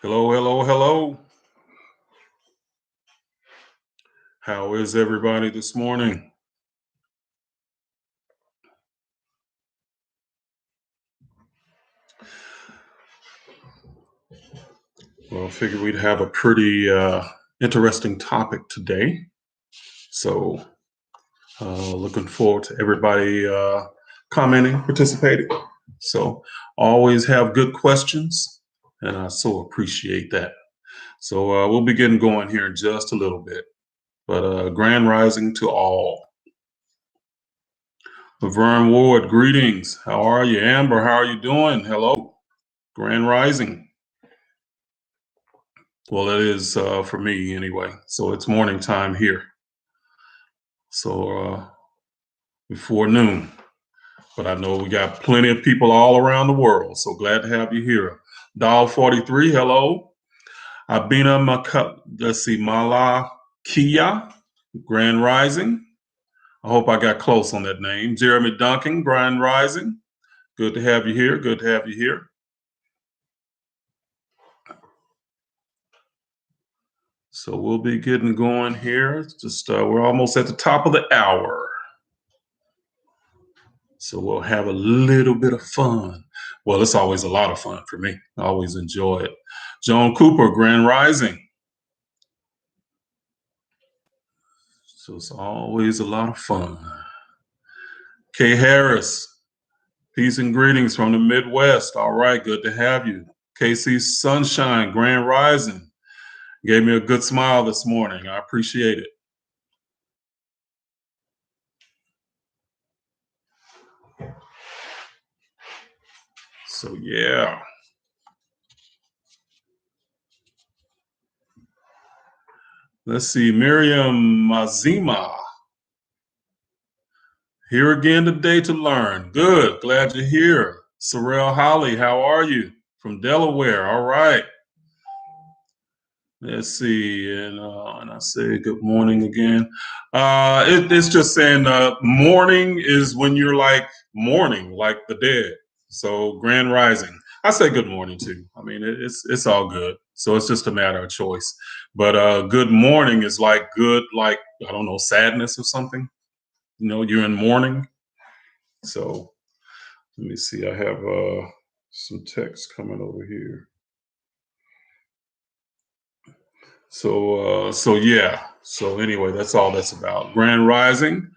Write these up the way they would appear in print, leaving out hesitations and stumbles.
Hello, hello, hello. How is everybody this morning? Well, I figured we'd have a pretty interesting topic today. So, looking forward to everybody commenting, participating. So, always have good questions, and I so appreciate that. So, we'll be getting going here in just a little bit. But grand rising to all. Laverne Ward, greetings. How are you? Amber, how are you doing? Hello. Grand rising. Well, it is for me anyway. So it's morning time here. So before noon. But I know we got plenty of people all around the world. So glad to have you here. Dial 43, hello. Abina let's see, Mala Kia, Grand Rising. I hope I got close on that name. Jeremy Duncan, Grand Rising. Good to have you here. Good to have you here. So we'll be getting going here. Just we're almost at the top of the hour. So we'll have a little bit of fun. Well, it's always a lot of fun for me. I always enjoy it. Joan Cooper, Grand Rising. So it's always a lot of fun. Kay Harris, peace and greetings from the Midwest. All right, good to have you. KC Sunshine, Grand Rising. Gave me a good smile this morning. I appreciate it. So yeah. Let's see, Miriam Mazima. Here again today to learn. Good, glad you're here. Sorrel Holly, how are you? From Delaware, all right. Let's see, and I say good morning again. It's just saying morning is when you're like mourning, like the dead. So grand rising. I say good morning too. I mean, it's all good. So it's just a matter of choice. But good morning is like good, like I don't know, sadness or something. You know, you're in mourning. So let me see. I have some text coming over here. So yeah. So anyway, that's all that's about. Grand Rising.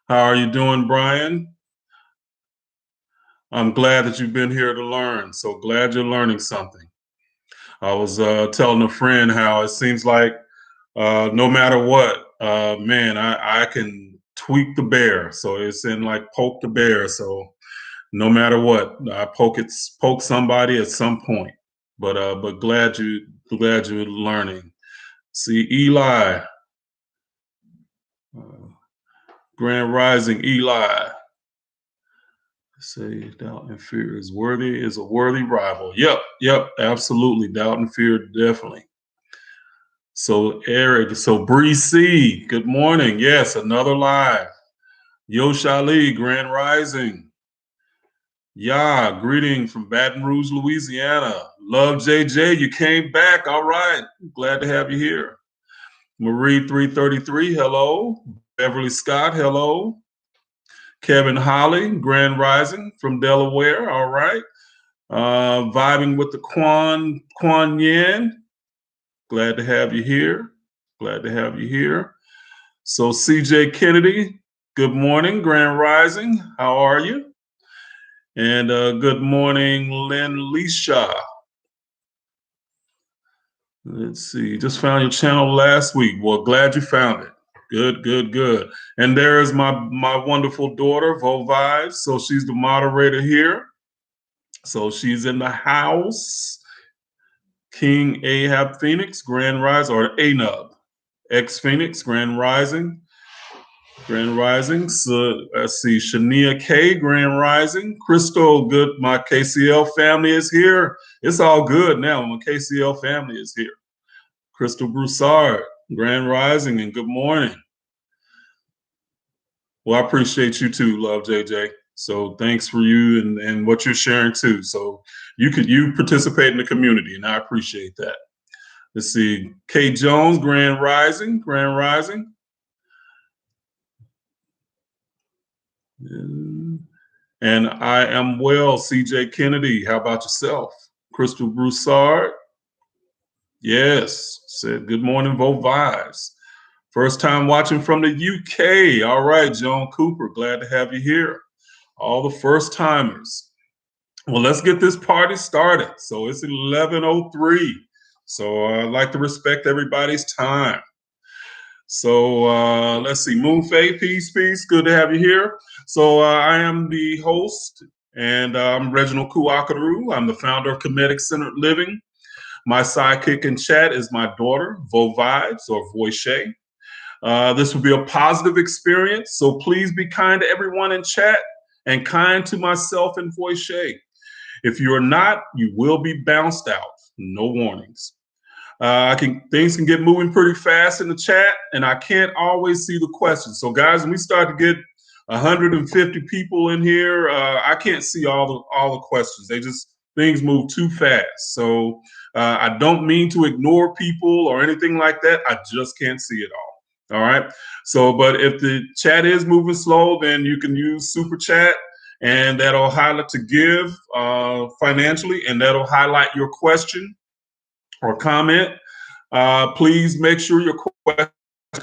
How are you doing, Brian? I'm glad that you've been here to learn. So glad you're learning something. I was telling a friend how it seems like no matter what, man, I can tweak the bear. So it's in like poke the bear. So no matter what, I poke somebody at some point. But glad you're learning. See, Eli, uh, Grand Rising, Eli. Say doubt and fear is a worthy rival. Yep, absolutely. Doubt and fear, definitely. So Eric, so Bree C, good morning. Yes, another live. Yo Shali, Grand Rising. Yeah, greeting from Baton Rouge, Louisiana. Love JJ, you came back. All right. Glad to have you here. Marie 333, hello. Beverly Scott, hello. Kevin Holly, Grand Rising from Delaware. All right. Vibing with the Quan Yin. Glad to have you here. Glad to have you here. So CJ Kennedy, good morning, Grand Rising. How are you? And good morning, Lynn Leisha. Let's see. Just found your channel last week. Well, glad you found it. Good. And there is my wonderful daughter, Vo Vibes. So she's the moderator here. So she's in the house. King Ahab Phoenix, Grand Rise, or Anub, X Phoenix, Grand Rising. So let's see, Shania K, Grand Rising. Crystal, good. My KCL family is here. It's all good now. My KCL family is here. Crystal Broussard, Grand Rising, and good morning. Well, I appreciate you too, love JJ. So thanks for you and what you're sharing too. So you participate in the community, and I appreciate that. Let's see, Kate Jones, Grand Rising, Grand Rising. And I am well, CJ Kennedy. How about yourself? Crystal Broussard. Yes. Said good morning, Vote Vibes. First time watching from the UK. All right, Joan Cooper. Glad to have you here. All the first timers. Well, let's get this party started. So it's 11:03. So I'd like to respect everybody's time. So let's see, Moonfei, peace, peace. Good to have you here. So I am the host, and I'm Reginald Q A. I'm the founder of Comedic Centered Living. My sidekick in chat is my daughter, Vo Vibes or Voiche. This will be a positive experience, so please be kind to everyone in chat and kind to myself and Voiche. If you are not, you will be bounced out. No warnings. Things can get moving pretty fast in the chat, and I can't always see the questions. So, guys, when we start to get 150 people in here, I can't see all the questions. Things move too fast. So, I don't mean to ignore people or anything like that. I just can't see it all. All right. So, but if the chat is moving slow, then you can use super chat, and that'll highlight to give financially, and that'll highlight your question or comment. Please make sure your question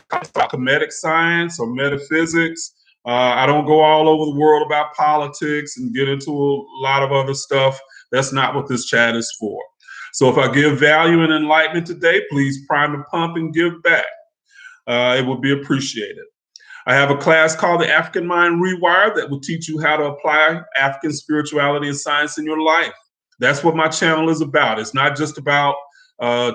comes about comedic science or metaphysics. I don't go all over the world about politics and get into a lot of other stuff. That's not what this chat is for. So if I give value and enlightenment today, please prime the pump and give back. It would be appreciated. I have a class called the African Mind Rewired that will teach you how to apply African spirituality and science in your life. That's what my channel is about. It's not just about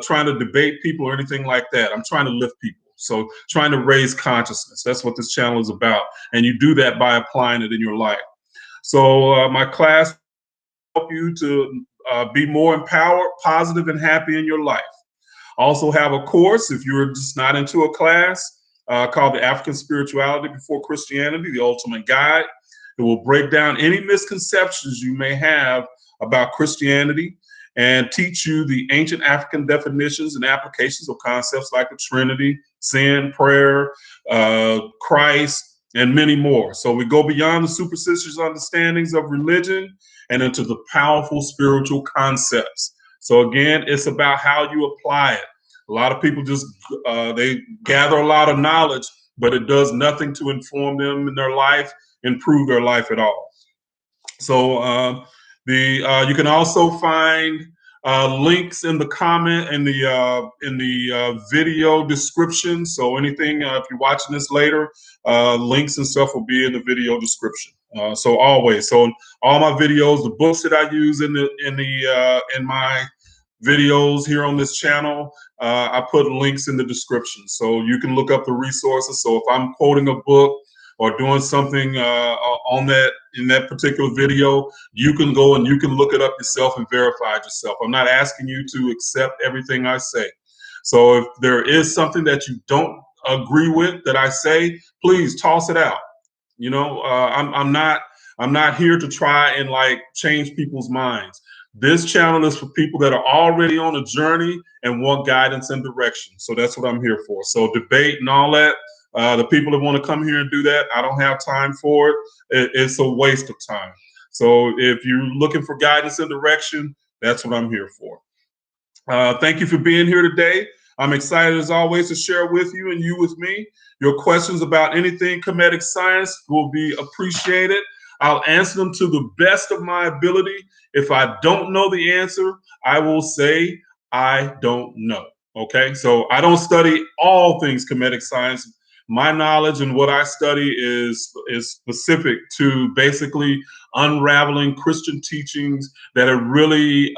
trying to debate people or anything like that. I'm trying to lift people. So trying to raise consciousness. That's what this channel is about. And you do that by applying it in your life. So my class will help you to be more empowered, positive, and happy in your life. Also have a course if you're just not into a class called the African Spirituality Before Christianity, the Ultimate Guide. It will break down any misconceptions you may have about Christianity and teach you the ancient African definitions and applications of concepts like the Trinity, sin, prayer, Christ, and many more. So we go beyond the superstitious understandings of religion and into the powerful spiritual concepts. So again, it's about how you apply it. A lot of people just they gather a lot of knowledge, but it does nothing to inform them in their life, improve their life at all. So you can also find links in the comment in the video description. So anything if you're watching this later, links and stuff will be in the video description. So all my videos, the books that I use in my videos here on this channel, I put links in the description, so you can look up the resources. So if I'm quoting a book or doing something on that in that particular video, you can go and you can look it up yourself and verify it yourself. I'm not asking you to accept everything I say. So if there is something that you don't agree with that I say, please toss it out. You know, I'm not here to try and like change people's minds. This channel is for people that are already on a journey and want guidance and direction. So that's what I'm here for. So debate and all that. The people that want to come here and do that, I don't have time for it. It's a waste of time. So if you're looking for guidance and direction, that's what I'm here for. Thank you for being here today. I'm excited as always to share with you and you with me. Your questions about anything Kemetic science will be appreciated. I'll answer them to the best of my ability. If I don't know the answer, I will say I don't know. Okay, so I don't study all things Kemetic science. My knowledge and what I study is specific to basically unraveling Christian teachings that have really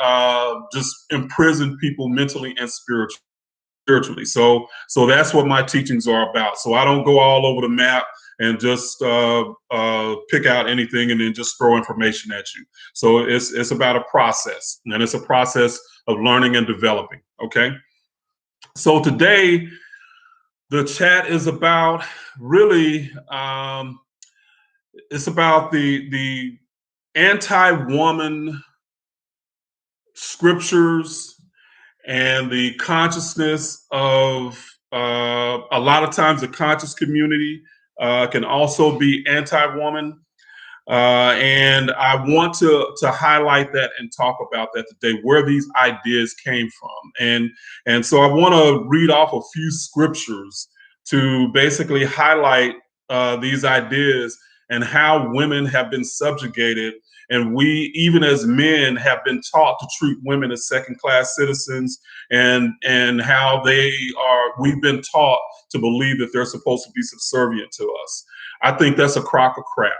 just imprisoned people mentally and spiritually. So that's what my teachings are about. So I don't go all over the map and just pick out anything and then just throw information at you. So it's about a process, and it's a process of learning and developing. Okay. So today, the chat is about really It's about the anti-woman scriptures and the consciousness of a lot of times the conscious community can also be anti-woman. And I want to highlight that and talk about that today, where these ideas came from. And so I want to read off a few scriptures to basically highlight these ideas and how women have been subjugated. And we, even as men, have been taught to treat women as second-class citizens, and how we've been taught to believe that they're supposed to be subservient to us. I think that's a crock of crap.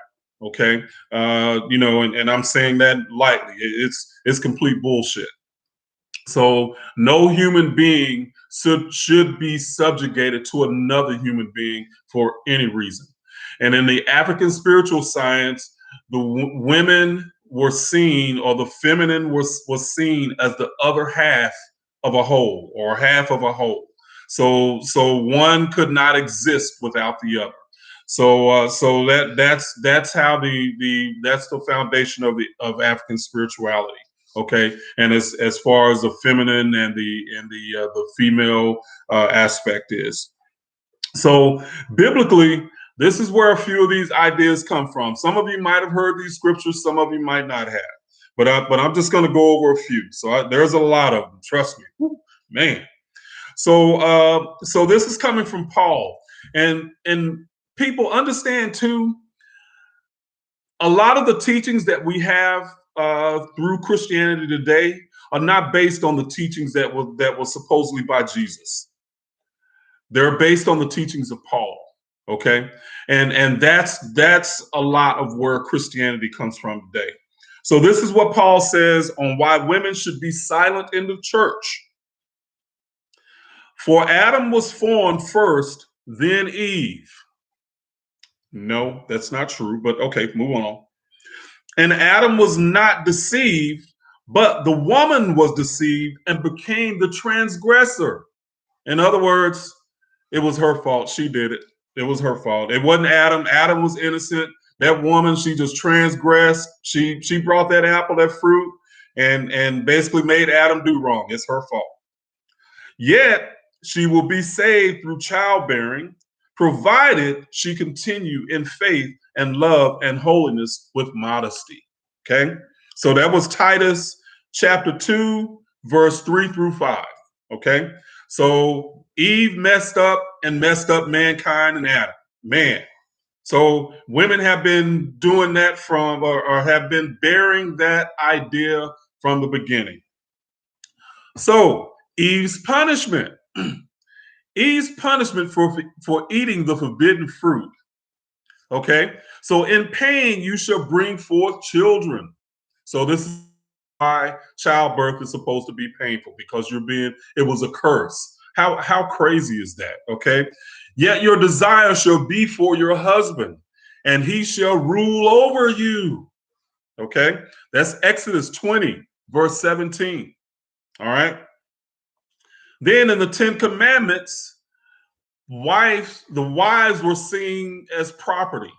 Okay, and I'm saying that lightly. It's complete bullshit. So no human being should be subjugated to another human being for any reason. And in the African spiritual science, the women were seen, or the feminine was seen as the other half of a whole, or half of a whole. So one could not exist without the other. So that's how that's the foundation of African spirituality. Okay, and as far as the feminine and the female aspect is, so biblically, this is where a few of these ideas come from. Some of you might have heard these scriptures, some of you might not have, but I'm just going to go over a few. So there's a lot of them. Trust me, woo, man. So this is coming from Paul, and people understand too. A lot of the teachings that we have through Christianity today are not based on the teachings that were supposedly by Jesus. They're based on the teachings of Paul. Okay, and that's a lot of where Christianity comes from today. So this is what Paul says on why women should be silent in the church. For Adam was formed first, then Eve. No, that's not true, but okay, move on. And Adam was not deceived, but the woman was deceived and became the transgressor. In other words, it was her fault. She did it. It was her fault. It wasn't Adam. Adam was innocent. That woman, she just transgressed. She brought that apple, that fruit, and basically made Adam do wrong. It's her fault. Yet she will be saved through childbearing, provided she continue in faith and love and holiness with modesty. Okay, so that was Titus chapter 2, verse 3 through 5. Okay, so Eve messed up and messed up mankind and Adam. Man, so women have been doing that from, or have been bearing that idea from the beginning. So Eve's punishment. Eve's punishment for eating the forbidden fruit. Okay, so in pain you shall bring forth children. So this is why childbirth is supposed to be painful, because it was a curse. How crazy is that? Okay, yet your desire shall be for your husband, and he shall rule over you. Okay, that's Exodus 20, verse 17. All right. Then in the Ten Commandments, the wives were seen as property.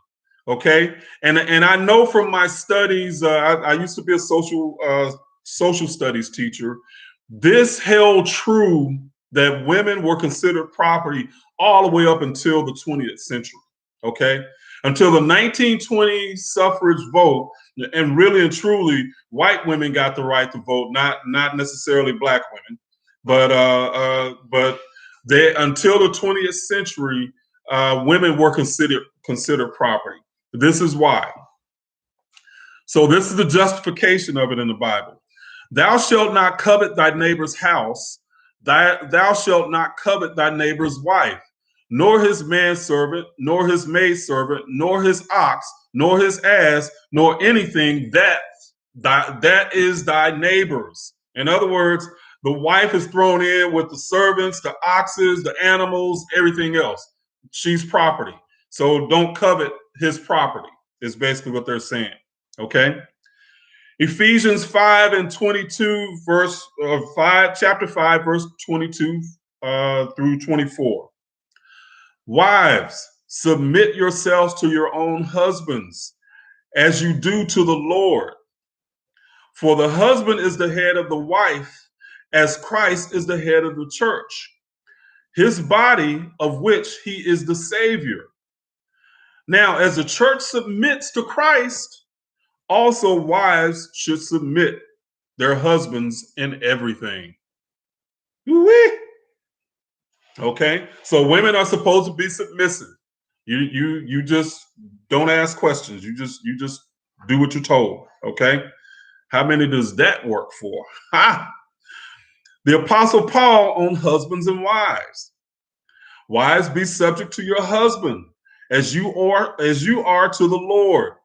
Okay, and I know from my studies, I used to be a social studies teacher. This held true that women were considered property all the way up until the 20th century. Okay, until the 1920 suffrage vote, and really and truly, white women got the right to vote, not necessarily black women, but they, until the 20th century, women were considered property. This is why. So this is the justification of it in the Bible. Thou shalt not covet thy neighbor's house. Thou shalt not covet thy neighbor's wife, nor his manservant, nor his maidservant, nor his ox, nor his ass, nor anything that is thy neighbor's. In other words, the wife is thrown in with the servants, the oxes, the animals, everything else. She's property. So don't covet his property, is basically what they're saying. Okay. Ephesians 5 and 22, chapter 5, verse 22 through 24. Wives, Submit yourselves to your own husbands as you do to the Lord. For the husband is the head of the wife, as Christ is the head of the church, his body, of which he is the Savior. Now, as the church submits to Christ, also wives should submit their husbands in everything. Woo-wee. Okay, so women are supposed to be submissive. You just don't ask questions. You just do what you're told. Okay, how many does that work for? Ha! The Apostle Paul on husbands and wives. Wives, be subject to your husband as you are to the Lord.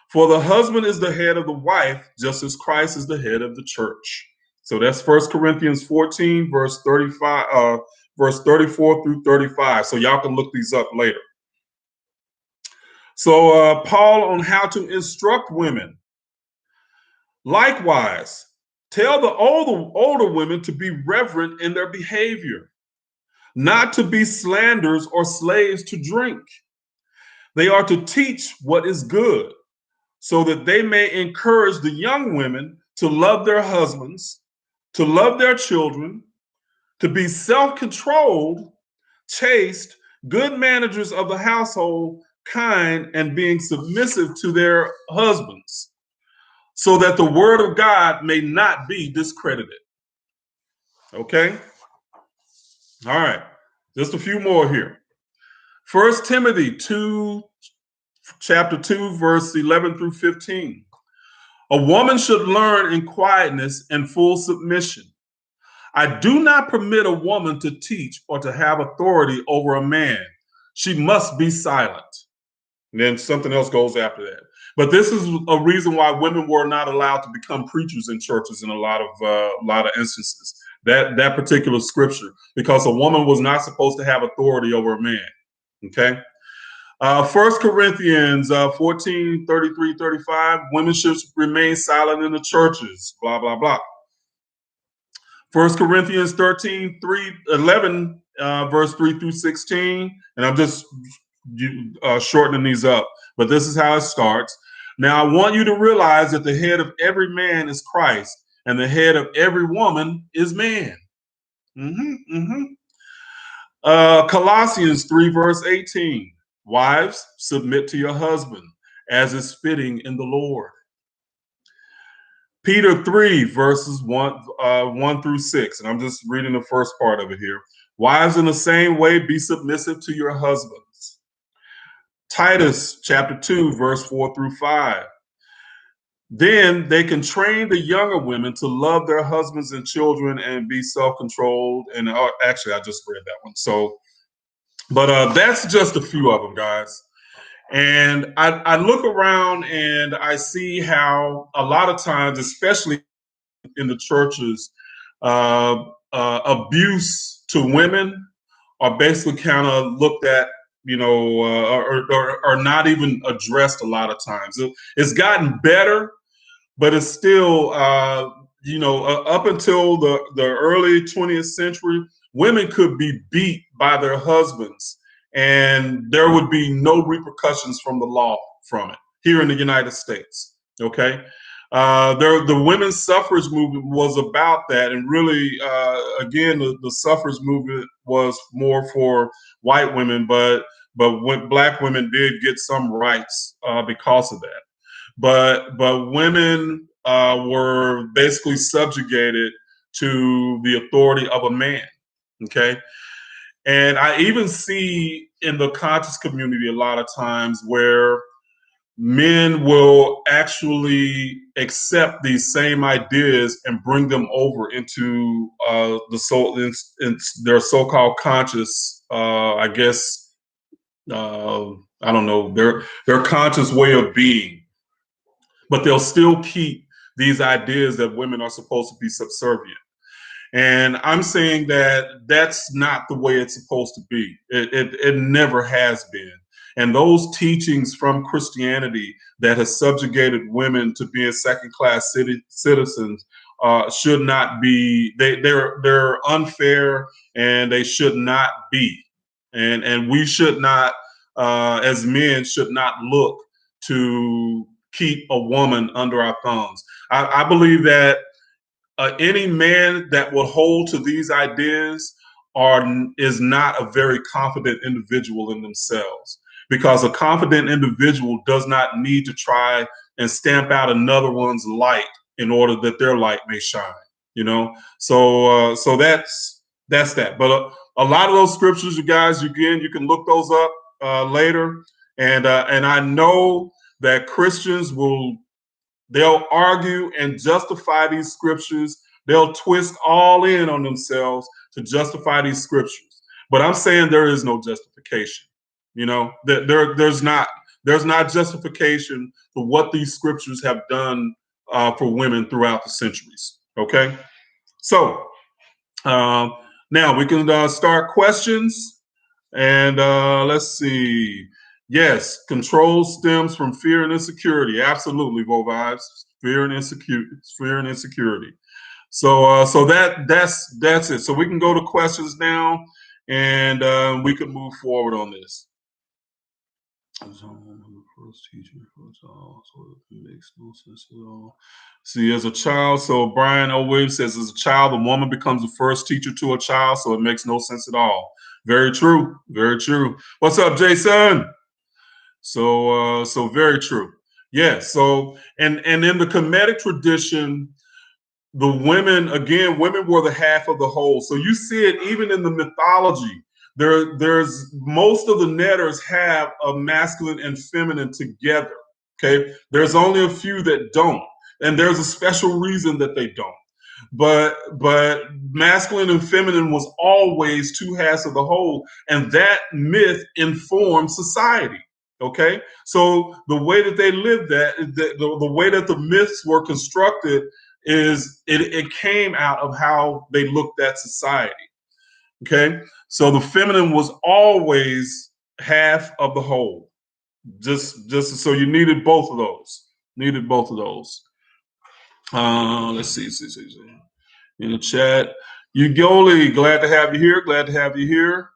For the husband is the head of the wife, just as Christ is the head of the church. So that's 1 Corinthians 14, verse 35, verse 34 through 35. So y'all can look these up later. So Paul on how to instruct women. Likewise, tell the older women to be reverent in their behavior, not to be slanderers or slaves to drink. They are to teach what is good, so that they may encourage the young women to love their husbands, to love their children, to be self-controlled, chaste, good managers of the household, kind, and being submissive to their husbands, so that the word of God may not be discredited. Okay? All right. Just a few more here. 1 Timothy 2, chapter 2, verse 11 through 15. A woman should learn in quietness and full submission. I do not permit a woman to teach or to have authority over a man. She must be silent. And then something else goes after that. But this is a reason why women were not allowed to become preachers in churches in a lot of instances. That particular scripture, because a woman was not supposed to have authority over a man. Okay. 1 Corinthians 14, 33, 35, women should remain silent in the churches, blah, blah, blah. 1 Corinthians 13, 11, verse 3 through 16, and I'm just shortening these up, but this is how it starts. Now, I want you to realize that the head of every man is Christ, and the head of every woman is man. Colossians 3, verse 18. Wives, submit to your husband, as is fitting in the Lord. Peter 3, verses 1 through 6. And I'm just reading the first part of it here. Wives, in the same way, be submissive to your husbands. Titus chapter 2, verse 4 through 5. Then they can train the younger women to love their husbands and children and be self-controlled. And actually, I just read that one. So, but that's just a few of them, guys. And I look around and I see how a lot of times, especially in the churches, abuse to women are basically kind of looked at, or not even addressed a lot of times. It's gotten better, but it's still, up until the early 20th century, women could be beat by their husbands and there would be no repercussions from the law from it here in the United States. Okay. The women's suffrage movement was about that. And really, again, the suffrage movement was more for white women, but when black women did get some rights because of that. But women were basically subjugated to the authority of a man. Okay. And I even see in the conscious community a lot of times where men will actually accept these same ideas and bring them over into their so-called conscious, I don't know, their conscious way of being. But they'll still keep these ideas that women are supposed to be subservient. And I'm saying that that's not the way it's supposed to be. It never has been. And those teachings from Christianity that has subjugated women to being second-class citizens should not be. They're unfair, and they should not be. And we should not as men should not look to keep a woman under our thumbs. I believe that any man that will hold to these ideas is not a very confident individual in themselves, because a confident individual does not need to try and stamp out another one's light in order that their light may shine. You know, so that's that. But a lot of those scriptures, you guys, again, you can look those up later, and I know that Christians they'll argue and justify these scriptures. They'll twist all in on themselves to justify these scriptures. But I'm saying there is no justification. You know, there's not justification for what these scriptures have done for women throughout the centuries. Okay, so now we can start questions, and let's see. Yes, control stems from fear and insecurity. Absolutely, Bo Vibes. Fear and insecurity. So that's it. So we can go to questions now, and we can move forward on this. First teacher, so it makes no sense at all. See, as a child, so Brian O. Williams says, as a child, the woman becomes the first teacher to a child, so it makes no sense at all. Very true. Very true. What's up, Jason? So very true. Yeah. So and in the Kemetic tradition, the women were the half of the whole. So you see it even in the mythology. There's most of the netters have a masculine and feminine together. Okay. There's only a few that don't, and there's a special reason that they don't. But masculine and feminine was always two halves of the whole, and that myth informed society. Okay, so the way that they lived that, the way that the myths were constructed, is it came out of how they looked at society. Okay, so the feminine was always half of the whole. Just so you needed both of those. Let's see. In the chat, Ugoli, glad to have you here.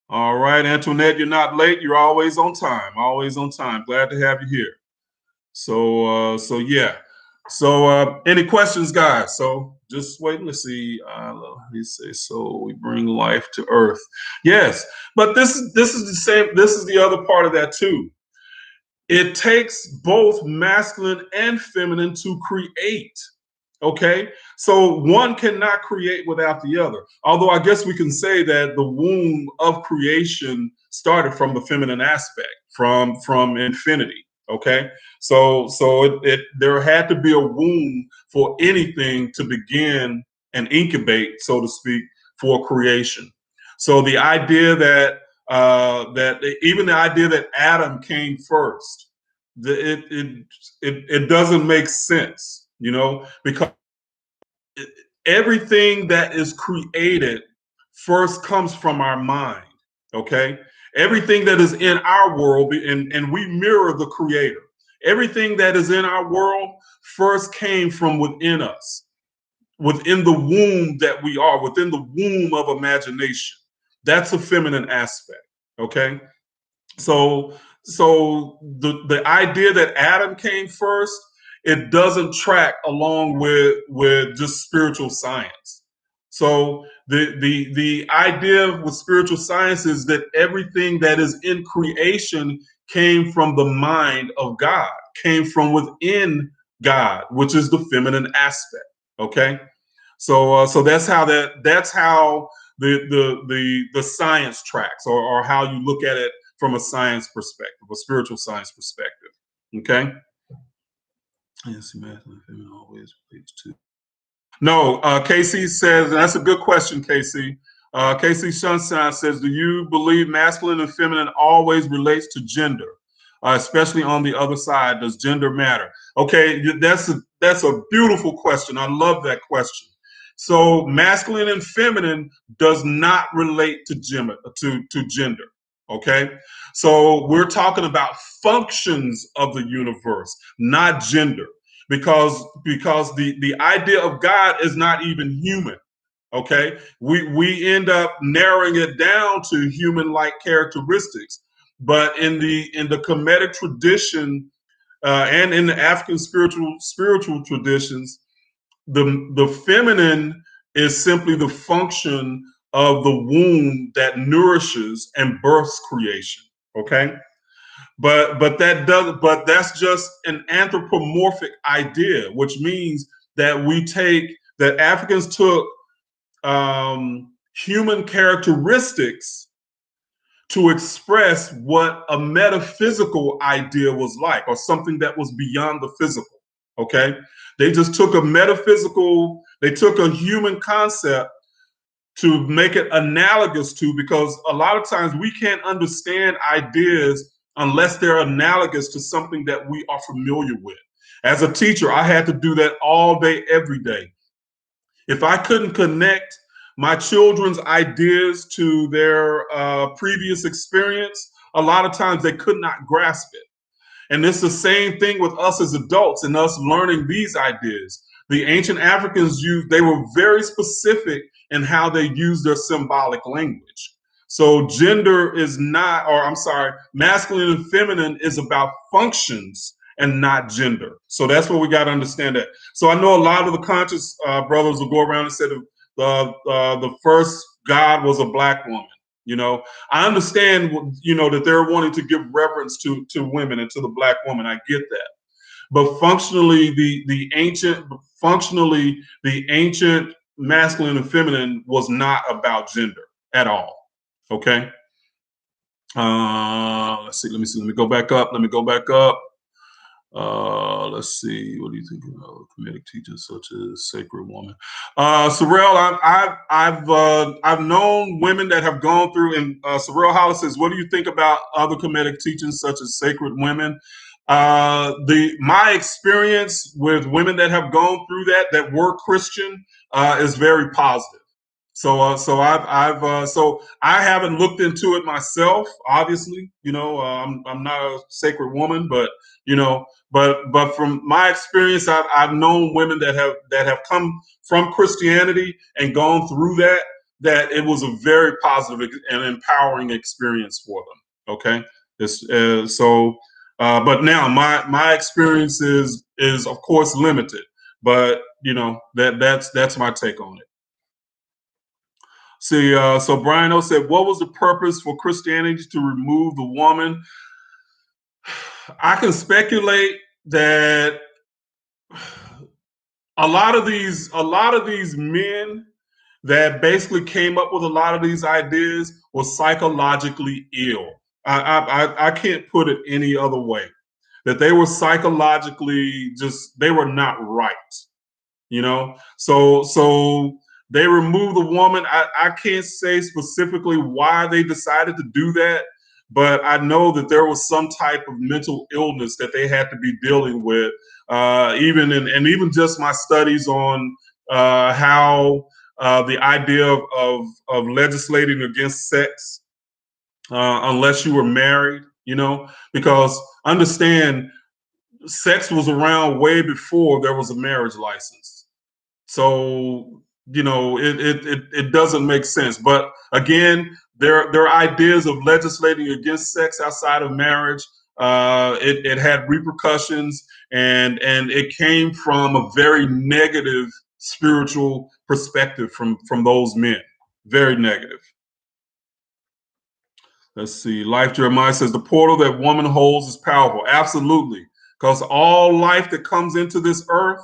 All right, Antoinette, you're not late. You're always on time. Glad to have you here. So yeah. So any questions, guys? So just wait. Let's see. He says, so we bring life to Earth. Yes, but this is the same. This is the other part of that too. It takes both masculine and feminine to create. Okay, so one cannot create without the other. Although I guess we can say that the womb of creation started from the feminine aspect, from infinity. Okay, so there had to be a womb for anything to begin and incubate, so to speak, for creation. So the idea that even the idea that Adam came first, it doesn't make sense, you know, because everything that is created first comes from our mind. Okay, everything that is in our world, and we mirror the creator. Everything that is in our world first came from within us, within the womb that we are, within the womb of imagination. That's a feminine aspect. Okay, so the idea that Adam came first, it doesn't track along with just spiritual science. So the idea with spiritual science is that everything that is in creation came from the mind of God, came from within God, which is the feminine aspect. Okay, so that's how the science tracks, or how you look at it from a science perspective, a spiritual science perspective. Okay. Yes, masculine and feminine always relates to. No, KC says, and that's a good question, KC. KC Sunshine says, do you believe masculine and feminine always relates to gender, especially on the other side? Does gender matter? Okay, that's a beautiful question. I love that question. So masculine and feminine does not relate to gender. Okay, so we're talking about functions of the universe, not gender, because the idea of God is not even human. Okay, we end up narrowing it down to human-like characteristics, but in the Kemetic tradition and in the African spiritual traditions, the feminine is simply the function of the womb that nourishes and births creation. Okay, but that's just an anthropomorphic idea, which means that Africans took human characteristics to express what a metaphysical idea was like, or something that was beyond the physical. Okay, they just took they took a human concept to make it analogous to, because a lot of times we can't understand ideas unless they're analogous to something that we are familiar with. As a teacher, I had to do that all day, every day. If I couldn't connect my children's ideas to their previous experience, a lot of times they could not grasp it. And it's the same thing with us as adults and us learning these ideas. The ancient Africans they were very specific in how they used their symbolic language. So gender is not, or I'm sorry, masculine and feminine is about functions and not gender. So that's what we got to understand that. So I know a lot of the conscious brothers will go around and say the first God was a black woman. You know, I understand, that they're wanting to give reverence to women and to the black woman. I get that. But functionally, the ancient masculine and feminine was not about gender at all. Okay. Let's see. Let me go back up. Let's see. What do you think of Comedic teachers such as Sacred Woman? Sorrel, I've known women that have gone through, and Sorrel Hollis says, "What do you think about other Comedic teachings such as Sacred Women?" My experience with women that have gone through that were Christian is very positive. So I haven't looked into it myself. Obviously, I'm not a sacred woman, but but from my experience, I've known women that have come from Christianity and gone through that it was a very positive and empowering experience for them. Okay, but now my experience is of course limited, but that's my take on it. See, so Brian O said, what was the purpose for Christianity to remove the woman? I can speculate that a lot of these men that basically came up with a lot of these ideas were psychologically ill. I can't put it any other way. That they were psychologically they were not right. So they removed the woman. I can't say specifically why they decided to do that, but I know that there was some type of mental illness that they had to be dealing with. Even just my studies on how the idea of legislating against sex unless you were married, because understand, sex was around way before there was a marriage license. So it doesn't make sense. But again, there are ideas of legislating against sex outside of marriage. It had repercussions, and it came from a very negative spiritual perspective from those men. Very negative. Let's see. Life Jeremiah says the portal that woman holds is powerful. Absolutely, because all life that comes into this earth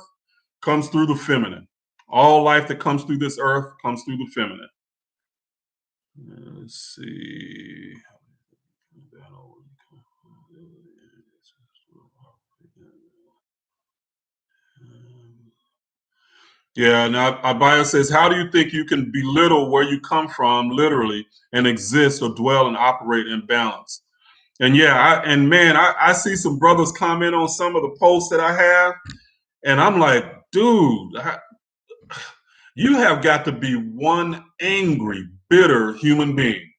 comes through the feminine. All life that comes through this earth comes through the feminine. Let's see. Yeah, now Abaya says, how do you think you can belittle where you come from, literally, and exist or dwell and operate in balance? And yeah, I see some brothers comment on some of the posts that I have, and I'm like, dude, you have got to be one angry, bitter human being.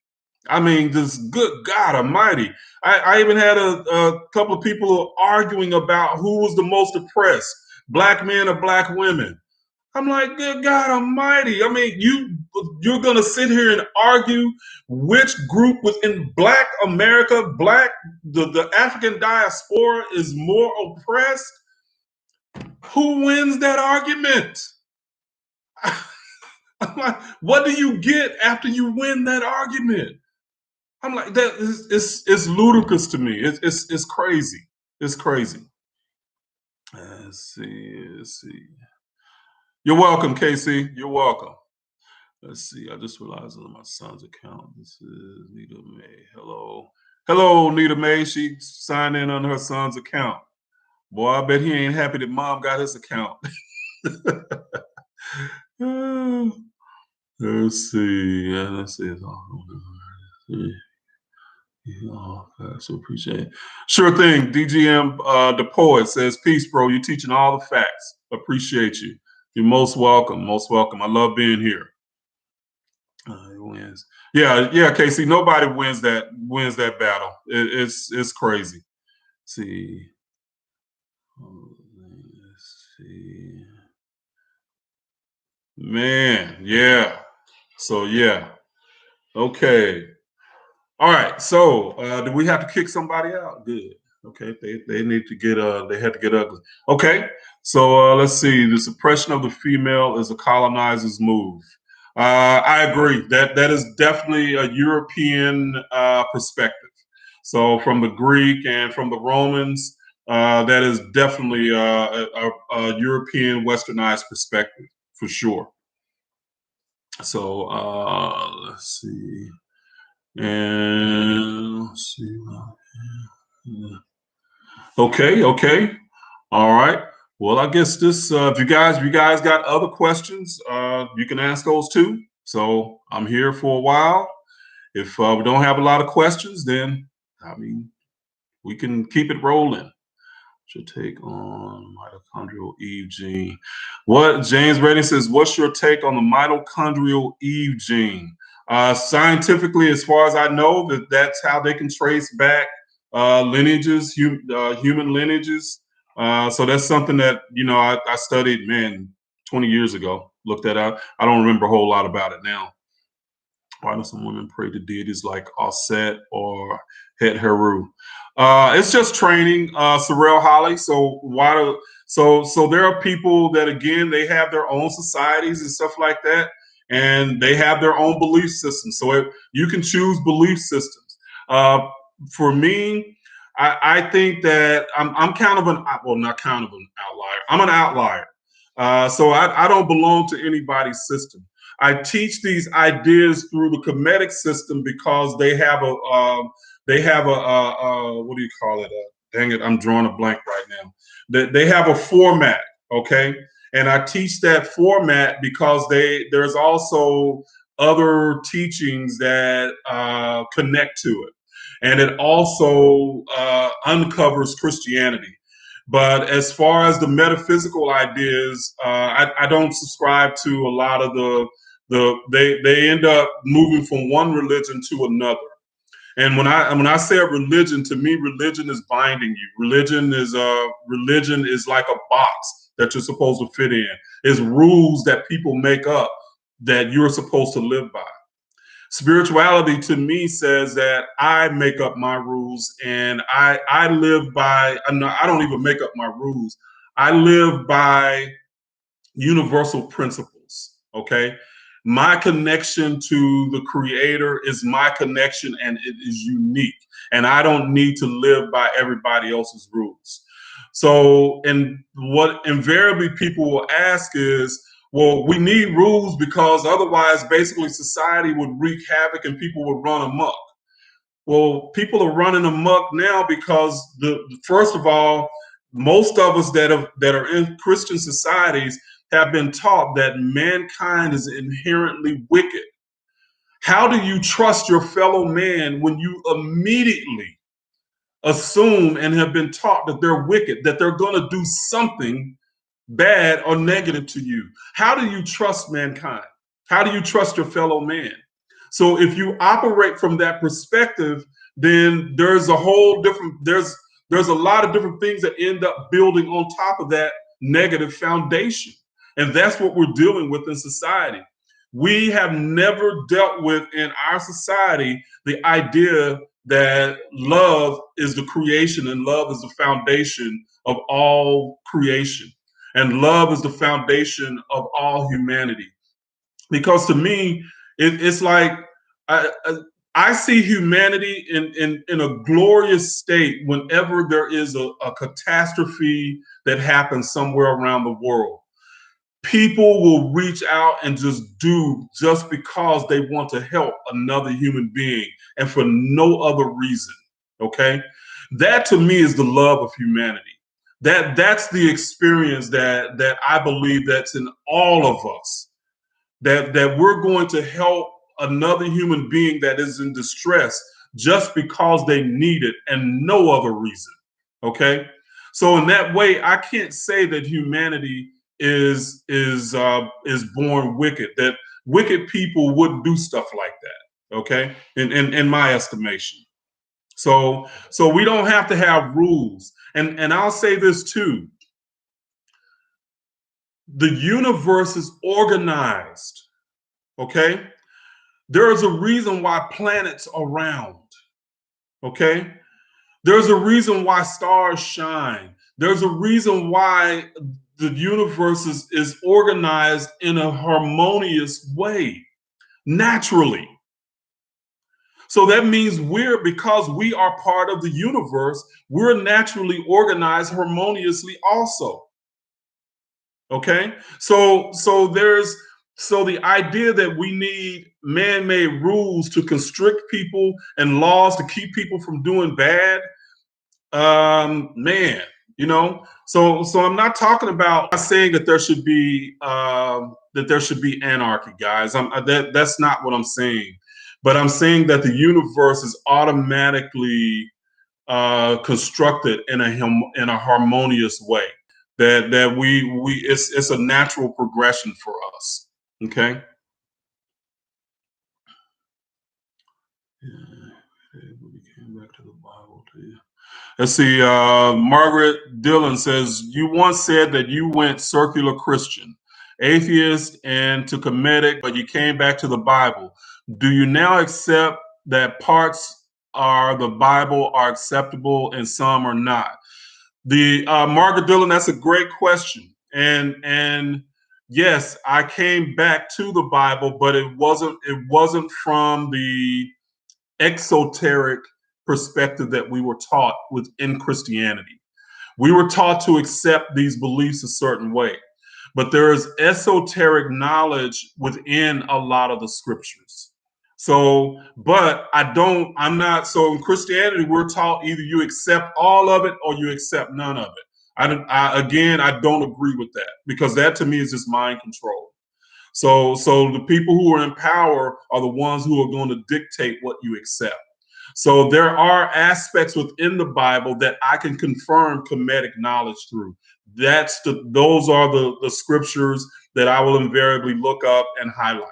I mean, just good God Almighty. I even had a couple of people arguing about who was the most oppressed, black men or black women. I'm like, good God Almighty. I mean, you're going to sit here and argue which group within Black America, the African diaspora is more oppressed. Who wins that argument? I'm like, what do you get after you win that argument? I'm like, that is it's ludicrous to me. It's crazy. It's crazy. Let's see. You're welcome, Casey. You're welcome. Let's see. I just realized on my son's account. This is Nita May. Hello, Nita May. She signed in on her son's account. Boy, I bet he ain't happy that mom got his account. Let's see. Let's see. So appreciate it. Sure thing. DGM the poet says, peace, bro. You're teaching all the facts. Appreciate you. You're most welcome. Most welcome. I love being here. He wins. Yeah, Casey. Nobody wins that battle. It's crazy. Let's see. Let's see. Man, yeah. So yeah. Okay. All right. So do we have to kick somebody out? Good. Okay. They need to get they had to get ugly. Okay. So let's see. The suppression of the female is a colonizer's move. I agree. That is definitely a European perspective. So from the Greek and from the Romans, that is definitely a European westernized perspective for sure. So let's see. And let's see. Okay. All right. Well, I guess this. If you guys got other questions, you can ask those too. So I'm here for a while. If we don't have a lot of questions, then I mean we can keep it rolling. Your take on mitochondrial Eve gene? What James Redding says? What's your take on the mitochondrial Eve gene? Scientifically, as far as I know, that's how they can trace back lineages, human lineages. So that's something that I studied, 20 years ago. Looked that up. I don't remember a whole lot about it now. Why do some women pray to deities like Osset or Het Heru? It's just training, Sorrel Holly. So so there are people that again they have their own societies and stuff like that, and they have their own belief systems. So you can choose belief systems. For me, I think that I'm kind of not kind of an outlier. I'm an outlier. So I don't belong to anybody's system. I teach these ideas through the Kemetic system because they have a what do you call it? Dang it, I'm drawing a blank right now. They have a format, okay? And I teach that format because there's also other teachings that connect to it, and it also uncovers Christianity. But as far as the metaphysical ideas, I don't subscribe to a lot of they end up moving from one religion to another. And when I say a religion, to me, religion is binding you. Religion is like a box that you're supposed to fit in. It's rules that people make up that you're supposed to live by. Spirituality to me says that I make up my rules and I live by, I don't even make up my rules. I live by universal principles, okay? My connection to the creator is my connection and it is unique. And I don't need to live by everybody else's rules. So, and what invariably people will ask is, well, we need rules because otherwise basically society would wreak havoc and people would run amok. Well, people are running amok now because first of all, most of us that are in Christian societies have been taught that mankind is inherently wicked. How do you trust your fellow man when you immediately assume and have been taught that they're wicked, that they're going to do something bad or negative to you? How do you trust mankind? How do you trust your fellow man? So if you operate from that perspective, then there's a whole different, there's a lot of different things that end up building on top of that negative foundation. And that's what we're dealing with in society. We have never dealt with in our society the idea that love is the creation and love is the foundation of all creation. And love is the foundation of all humanity. Because to me, it's like I see humanity in a glorious state whenever there is a catastrophe that happens somewhere around the world. People will reach out and just do just because they want to help another human being and for no other reason. Okay. That to me is the love of humanity. That's the experience that I believe that's in all of us. That we're going to help another human being that is in distress just because they need it and no other reason. Okay. So in that way, I can't say that humanity is born wicked. That wicked people wouldn't do stuff like that. Okay, in my estimation. So we don't have to have rules. And I'll say this too. The universe is organized. Okay, there is a reason why planets are round. Okay, there's a reason why stars shine. There's a reason why the universe is organized in a harmonious way, naturally. So that means because we are part of the universe, we're naturally organized harmoniously also. Okay? So the idea that we need man-made rules to constrict people and laws to keep people from doing bad, man, so I'm not talking about, I'm not saying that there should be anarchy, guys. That's not what I'm saying. But I'm saying that the universe is automatically constructed in a harmonious way. That we it's a natural progression for us. Okay. We came back to the Bible too. Let's see. Margaret Dillon says, you once said that you went circular Christian, atheist, and to Comedic, but you came back to the Bible. Do you now accept that parts are the Bible are acceptable and some are not? The Margaret Dillon, that's a great question. And yes, I came back to the Bible, but it wasn't from the exoteric perspective that we were taught within Christianity. We were taught to accept these beliefs a certain way, but there is esoteric knowledge within a lot of the scriptures. So, but so in Christianity, we're taught either you accept all of it or you accept none of it. I don't agree with that because that to me is just mind control. So the people who are in power are the ones who are going to dictate what you accept. So there are aspects within the Bible that I can confirm Kemetic knowledge through. Those are the scriptures that I will invariably look up and highlight.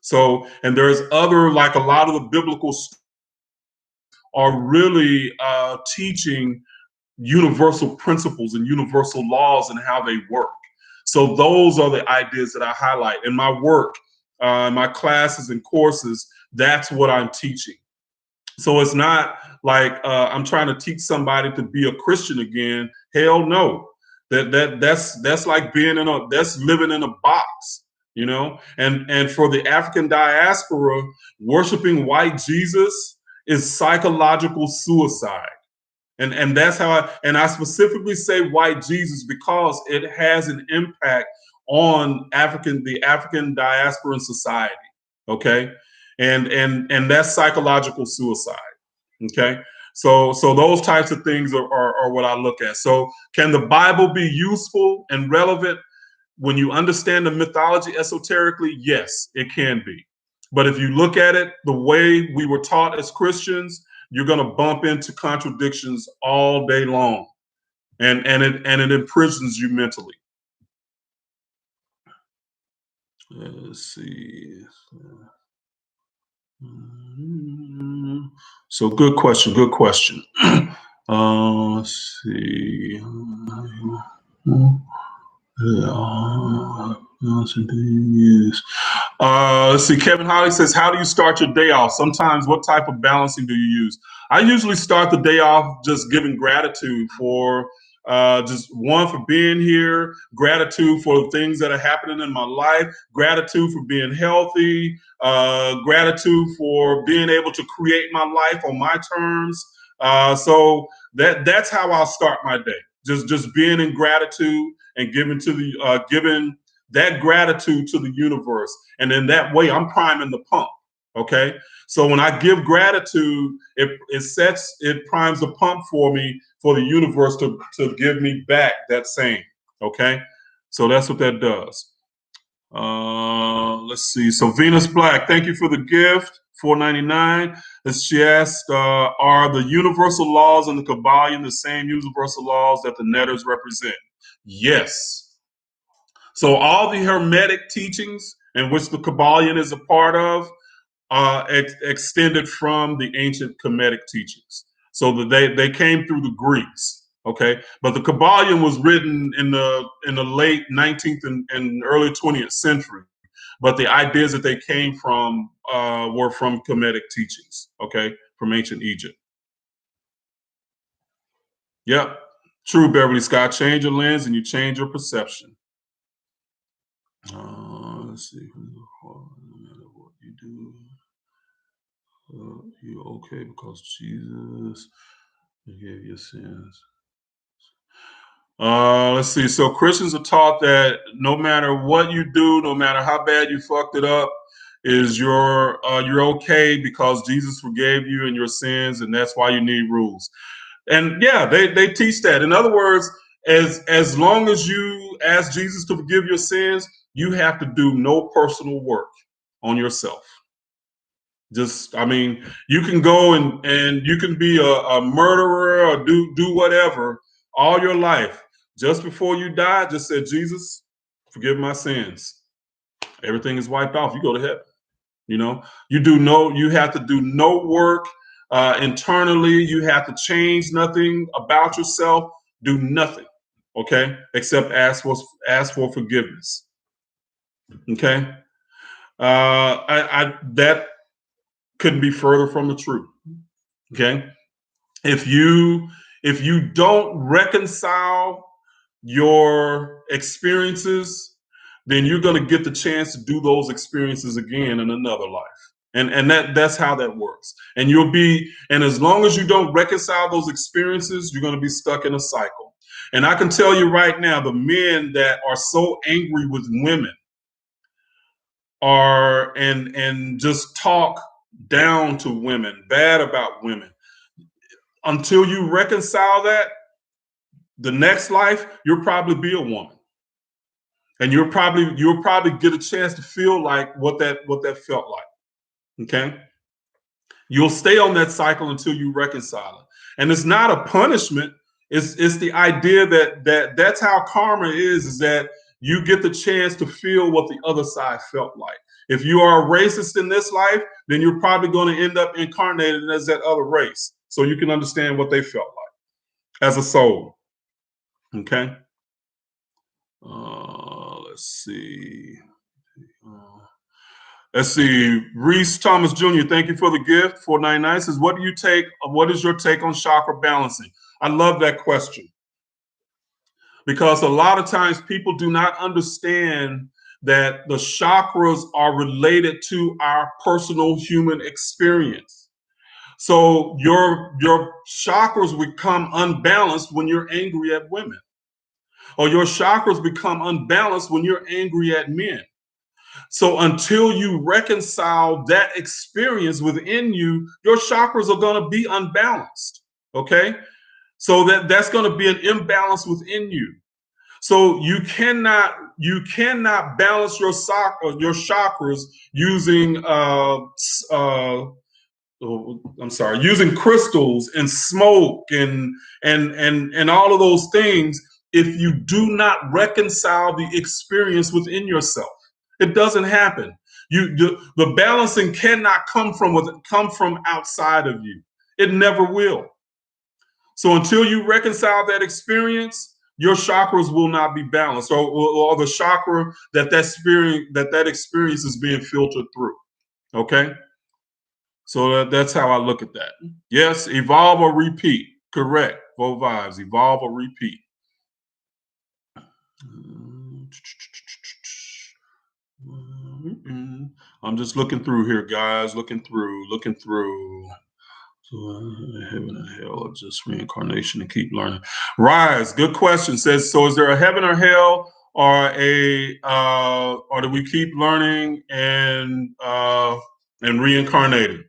So, and there's other, like a lot of the biblical are really teaching universal principles and universal laws and how they work. So those are the ideas that I highlight in my work, my classes and courses. That's what I'm teaching. So it's not like I'm trying to teach somebody to be a Christian again. Hell no. That's like that's living in a box, And for the African diaspora, worshiping white Jesus is psychological suicide. And that's how I specifically say white Jesus because it has an impact on the African diaspora and society. Okay. And that's psychological suicide. Okay. So those types of things are what I look at. So can the Bible be useful and relevant when you understand the mythology esoterically? Yes, it can be. But if you look at it the way we were taught as Christians, you're going to bump into contradictions all day long, and it imprisons you mentally. Let's see. So good question. Good question. Let's see. Balancing do you use? Let's see. Kevin Holly says, "How do you start your day off? Sometimes, what type of balancing do you use?" I usually start the day off just giving gratitude for just one for being here, gratitude for the things that are happening in my life, gratitude for being healthy, gratitude for being able to create my life on my terms. So that's how I'll start my day. Just being in gratitude and giving that gratitude to the universe. And in that way, I'm priming the pump. Okay. So when I give gratitude, it primes the pump for me, for the universe to give me back that same. Okay. So that's what that does. Let's see. So Venus Black, thank you for the gift. $4.99. As she asked, are the universal laws and the Kabbalion the same universal laws that the Netters represent? Yes. So all the Hermetic teachings, in which the Kabbalion is a part of, extended from the ancient Kemetic teachings. So that they came through the Greeks. Okay, but the Kabbalion was written in the late 19th and early 20th century. But the ideas that they came from were from Kemetic teachings. Okay, from ancient Egypt. Yep, true, Beverly Scott. Change your lens and you change your perception. Let's see. No matter what you do, you're okay because Jesus forgave your sins. Let's see. So Christians are taught that no matter what you do, no matter how bad you fucked it up, is you're okay because Jesus forgave you and your sins, and that's why you need rules. And yeah, they teach that. In other words, as long as you ask Jesus to forgive your sins, you have to do no personal work on yourself. Just, I mean, you can go and you can be a murderer or do whatever all your life. Just before you die, just say, Jesus, forgive my sins. Everything is wiped off. You go to heaven. You know, you have to do no work internally. You have to change nothing about yourself. Do nothing, okay, except ask for forgiveness. Okay, that couldn't be further from the truth. Okay, if you don't reconcile your experiences, then you're going to get the chance to do those experiences again in another life. And that's how that works. And as long as you don't reconcile those experiences, you're going to be stuck in a cycle. And I can tell you right now, the men that are so angry with women and just talk down to women, bad about women, until you reconcile that, the next life you'll probably be a woman, and you'll probably get a chance to feel like what that felt like. Okay, you'll stay on that cycle until you reconcile it, and it's not a punishment. It's the idea that's how karma is that you get the chance to feel what the other side felt like. If you are a racist in this life, then you're probably going to end up incarnated as that other race, so you can understand what they felt like as a soul. Okay. Let's see. Let's see. Reese Thomas Jr., thank you for the gift. $4.99 says, what is your take on chakra balancing? I love that question, because a lot of times people do not understand that the chakras are related to our personal human experience. So your chakras become unbalanced when you're angry at women, or your chakras become unbalanced when you're angry at men. So until you reconcile that experience within you, your chakras are going to be unbalanced. Okay, so that's going to be an imbalance within you. So you cannot balance your chakras using using crystals and smoke and all of those things if you do not reconcile the experience within yourself. It doesn't happen. The balancing cannot come from outside of you. It never will. So until you reconcile that experience, your chakras will not be balanced, or the chakra that experience is being filtered through. Okay, so that's how I look at that. Yes, evolve or repeat. Correct. Both vibes. Evolve or repeat. I'm just looking through here, guys. Looking through. So heaven and hell or just reincarnation and keep learning. Rise, good question. Says, so is there a heaven or hell or do we keep learning and reincarnating?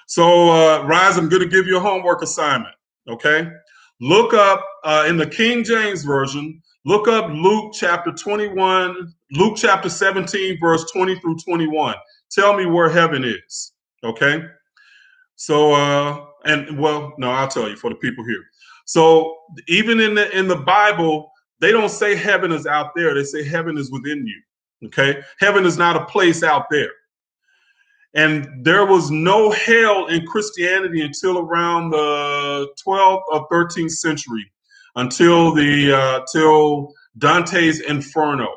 So Rise, I'm going to give you a homework assignment. Okay, look up in the King James version. Look up Luke chapter 21, Luke chapter 17, verse 20 through 21. Tell me where heaven is. Okay. So no, I'll tell you for the people here. So even in the Bible, they don't say heaven is out there. They say heaven is within you. Okay, heaven is not a place out there. And there was no hell in Christianity until around the 12th or 13th century, until till Dante's Inferno.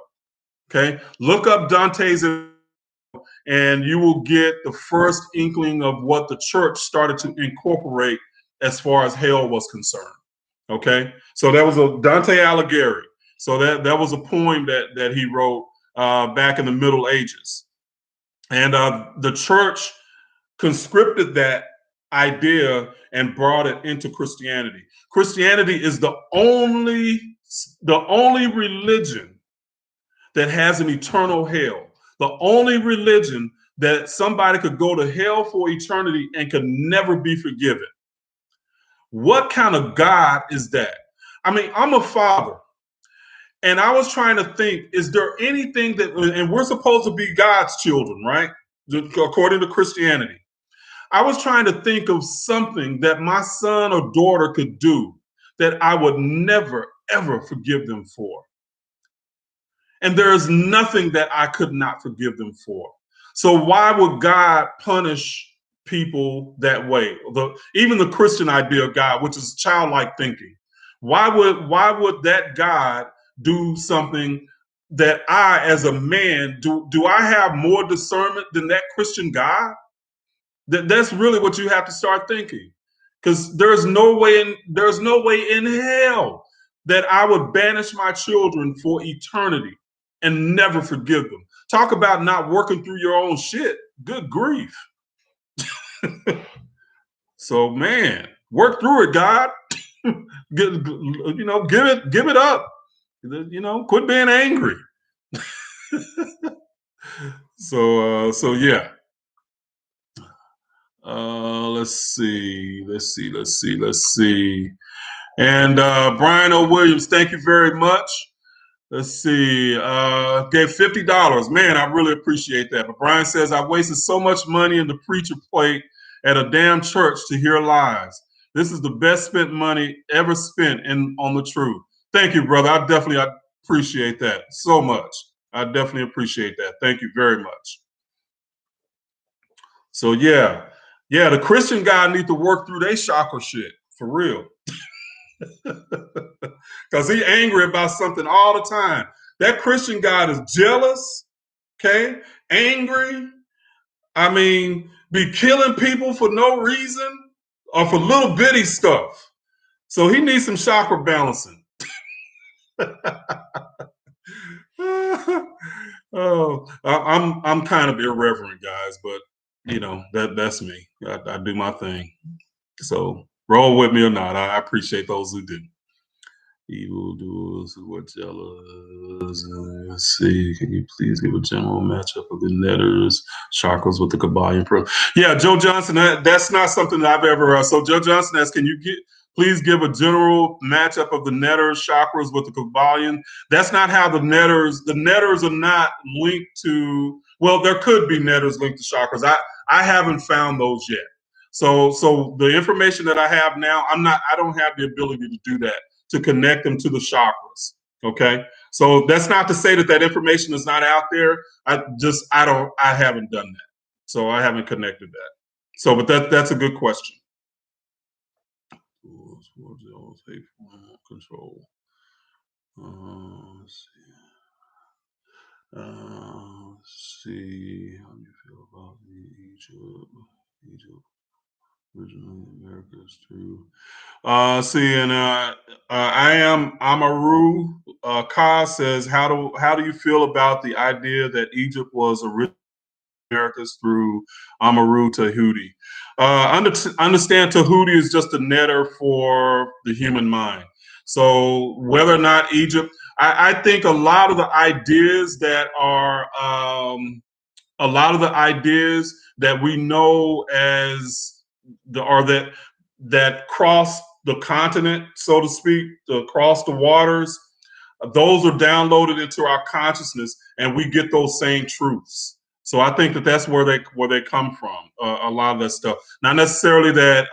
Okay, look up Dante's and you will get the first inkling of what the church started to incorporate as far as hell was concerned. Okay, so that was a Dante Alighieri. So that was a poem that he wrote back in the Middle Ages, and the church conscripted that idea and brought it into Christianity. Christianity is the only religion that has an eternal hell. The only religion that somebody could go to hell for eternity and could never be forgiven. What kind of God is that? I mean, I'm a father, and I was trying to think, is there anything that, and we're supposed to be God's children, right? According to Christianity. I was trying to think of something that my son or daughter could do that I would never, ever forgive them for. And there is nothing that I could not forgive them for. So why would God punish people that way? Even the Christian idea of God, which is childlike thinking. Why would that God do something that I, as a man, do I have more discernment than that Christian God? That's really what you have to start thinking. Because there's no way in hell that I would banish my children for eternity and never forgive them. Talk about not working through your own shit. Good grief. So man, work through it, God. Give it up. Quit being angry. So yeah. Let's see. And Brian O. Williams, thank you very much. Let's see. Gave $50. Man, I really appreciate that. But Brian says, I wasted so much money in the preacher plate at a damn church to hear lies. This is the best spent money ever spent on the truth. Thank you, brother. I appreciate that so much. I definitely appreciate that. Thank you very much. So yeah, the Christian guy need to work through their chakra shit for real. Because he angry about something all the time. That Christian God is jealous, okay, angry. I mean, be killing people for no reason or for little bitty stuff. So he needs some chakra balancing. Oh, I'm kind of irreverent, guys, but that's me. I do my thing. So roll with me or not. I appreciate those who do. Evildoers who are jealous. Let's see. Can you please give a general matchup of the netters, chakras with the Kabbalion pro? Yeah, Joe Johnson. That's not something that I've ever. So Joe Johnson asks, can you please give a general matchup of the netters, chakras with the Kabbalion? That's not how the netters. The netters are not linked to. Well, there could be netters linked to chakras. I haven't found those yet. So the information that I have now, I don't have the ability to do that, to connect them to the chakras. Okay. So that's not to say that information is not out there. I haven't done that. So I haven't connected that. So, but that's a good question. Control. Let's see. How do you feel about Egypt? Originally, America's too. See, and I am Amaru. Ka says, how do you feel about the idea that Egypt was originally Americas through Amaru Tahuti? Understand Tahuti is just a netter for the human mind. So whether or not Egypt, I think a lot of the ideas that we know as that cross the continent, so to speak, across the waters, those are downloaded into our consciousness, and we get those same truths. So I think that that's where they come from. A lot of that stuff, not necessarily that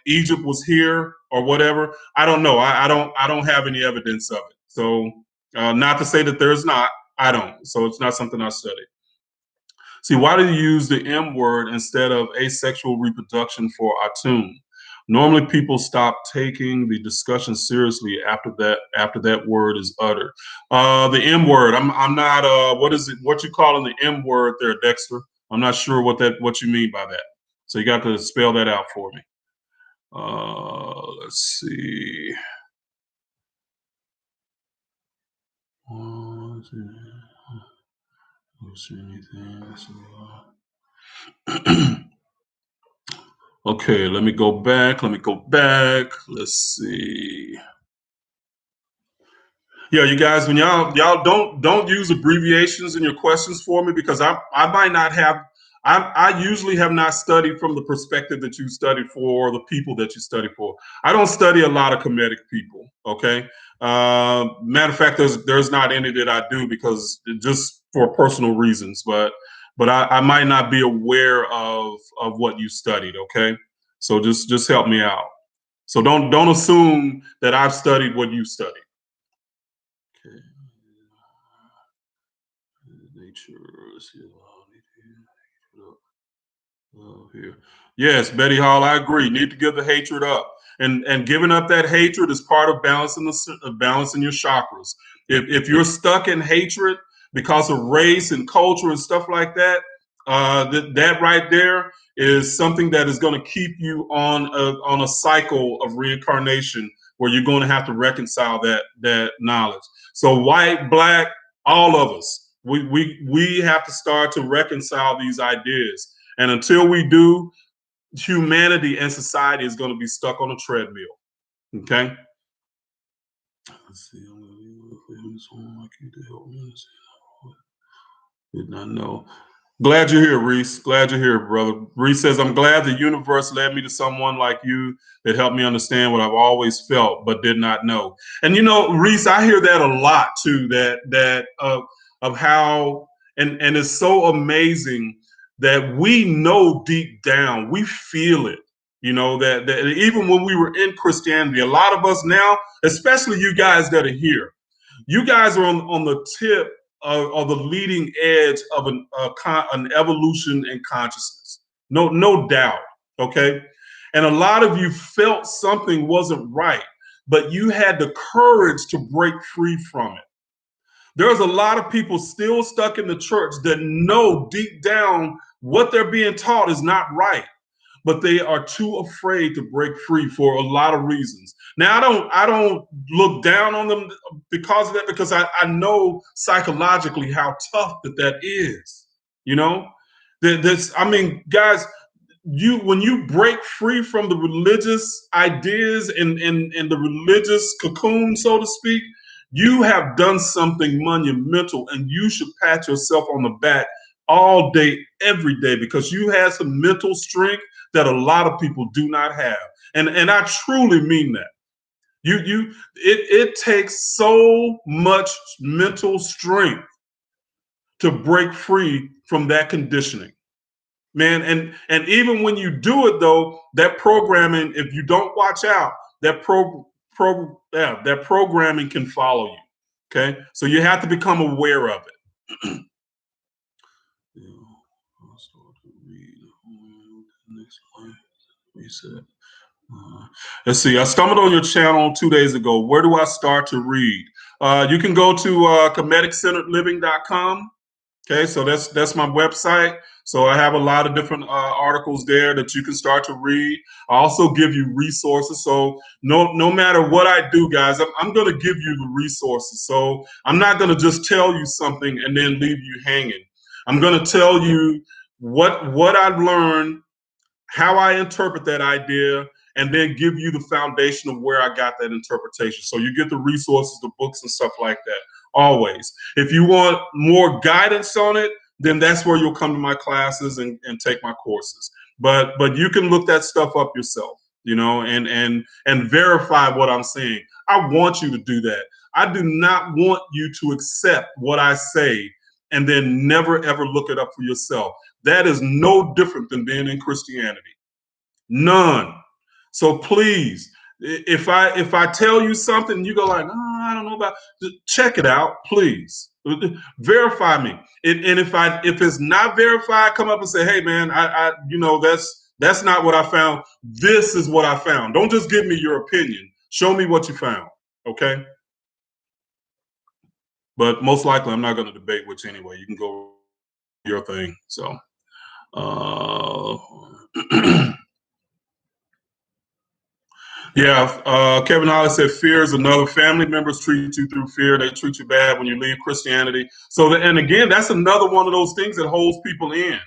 Egypt was here or whatever. I don't know. I don't have any evidence of it. So not to say that there's not. I don't. So it's not something I study. See, why do you use the M word instead of asexual reproduction for Atum? Normally, people stop taking the discussion seriously after that word is uttered. The M word. I'm not. What is it? What you calling the M word there, Dexter? I'm not sure what you mean by that. So you got to spell that out for me. Let's see. Let's see anything. Okay, let me go back. Let's see. Yeah, you guys, when y'all don't use abbreviations in your questions for me, because I might not have. I usually have not studied from the perspective that you studied for, or the people that you study for. I don't study a lot of Kemetic people. Okay, matter of fact, there's not any that I do, because just for personal reasons. But I might not be aware of what you studied. Okay, so just help me out. So don't assume that I've studied what you studied. Okay. Nature. Let's see. Here. Yes, Betty Hall, I agree. Need to give the hatred up. And giving up that hatred is part of balancing your chakras. If you're stuck in hatred because of race and culture and stuff like that, that right there is something that is going to keep you on a cycle of reincarnation, where you're going to have to reconcile that knowledge. So white, black, all of us, we have to start to reconcile these ideas. And until we do, humanity and society is going to be stuck on a treadmill. Okay. Let's see. I'm going to someone like you to help me. Did not know. Glad you're here, Reese. Glad you're here, brother. Reese says, I'm glad the universe led me to someone like you that helped me understand what I've always felt but did not know. And Reese, I hear that a lot too, that of how, and it's so amazing that we know deep down, we feel it. That even when we were in Christianity, a lot of us now, especially you guys that are here, you guys are on the tip or the leading edge of an evolution in consciousness. No doubt. Okay. And a lot of you felt something wasn't right, but you had the courage to break free from it. There's a lot of people still stuck in the church that know deep down what they're being taught is not right, but they are too afraid to break free for a lot of reasons. Now, I don't look down on them because of that, because I know psychologically how tough that is. You know, I mean, guys, when you break free from the religious ideas and the religious cocoon, so to speak, you have done something monumental, and you should pat yourself on the back all day, every day, because you had some mental strength that a lot of people do not have. And I truly mean that. It takes so much mental strength to break free from that conditioning, man. And even when you do it, though, that programming, if you don't watch out, that programming can follow you. Okay, so you have to become aware of it. Yeah, I'll start to read. Next line, reset. Let's see. I stumbled on your channel 2 days ago. Where do I start to read? You can go to comediccenteredliving.com. Okay, so that's my website. So I have a lot of different articles there that you can start to read. I also give you resources. So no matter what I do, guys, I'm going to give you the resources. So I'm not going to just tell you something and then leave you hanging. I'm going to tell you what I've learned, how I interpret that idea, and then give you the foundation of where I got that interpretation. So you get the resources, the books, and stuff like that. Always. If you want more guidance on it, then that's where you'll come to my classes and take my courses. But you can look that stuff up yourself, and verify what I'm saying. I want you to do that. I do not want you to accept what I say and then never ever look it up for yourself. That is no different than being in Christianity. None. So please, if I tell you something, you go like, oh, I don't know about. Check it out, please. Verify me. And if it's not verified, come up and say, hey man, that's not what I found. This is what I found. Don't just give me your opinion. Show me what you found. Okay. But most likely, I'm not going to debate with you anyway. You can go your thing. So. Uh, Yeah, Kevin Hollis said fear is another. Family members treat you through fear. They treat you bad when you leave Christianity. And again, that's another one of those things that holds people in.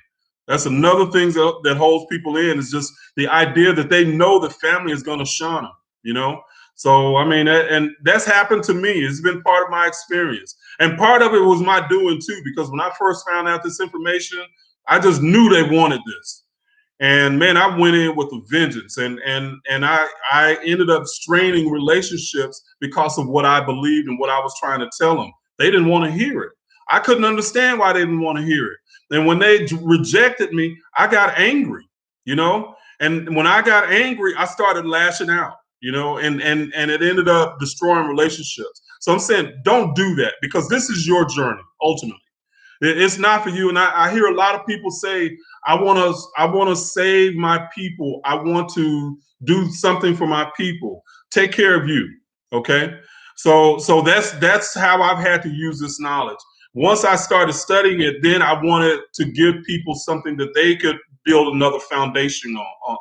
That's another thing that holds people in is just the idea that they know the family is going to shun them. So, I mean, and that's happened to me. It's been part of my experience. And part of it was my doing too, because when I first found out this information, I just knew they wanted this. And man, I went in with a vengeance, and I ended up straining relationships because of what I believed and what I was trying to tell them. They didn't want to hear it. I couldn't understand why they didn't want to hear it. And when they rejected me, I got angry. And when I got angry, I started lashing out. And it ended up destroying relationships. So I'm saying, don't do that, because this is your journey ultimately. It's not for you. And I hear a lot of people say, I want to save my people. I want to do something for my people. Take care of you. Okay. So that's how I've had to use this knowledge. Once I started studying it, then I wanted to give people something that they could build another foundation on.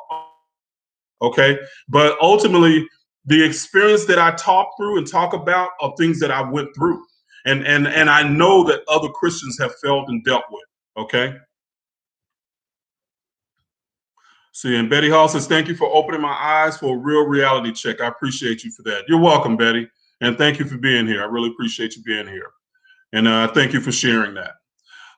Okay. But ultimately, the experience that I talk through and talk about are things that I went through. And I know that other Christians have felt and dealt with. Okay. See, and Betty Hall says, thank you for opening my eyes for a real reality check. I appreciate you for that. You're welcome, Betty. And thank you for being here. I really appreciate you being here. And thank you for sharing that.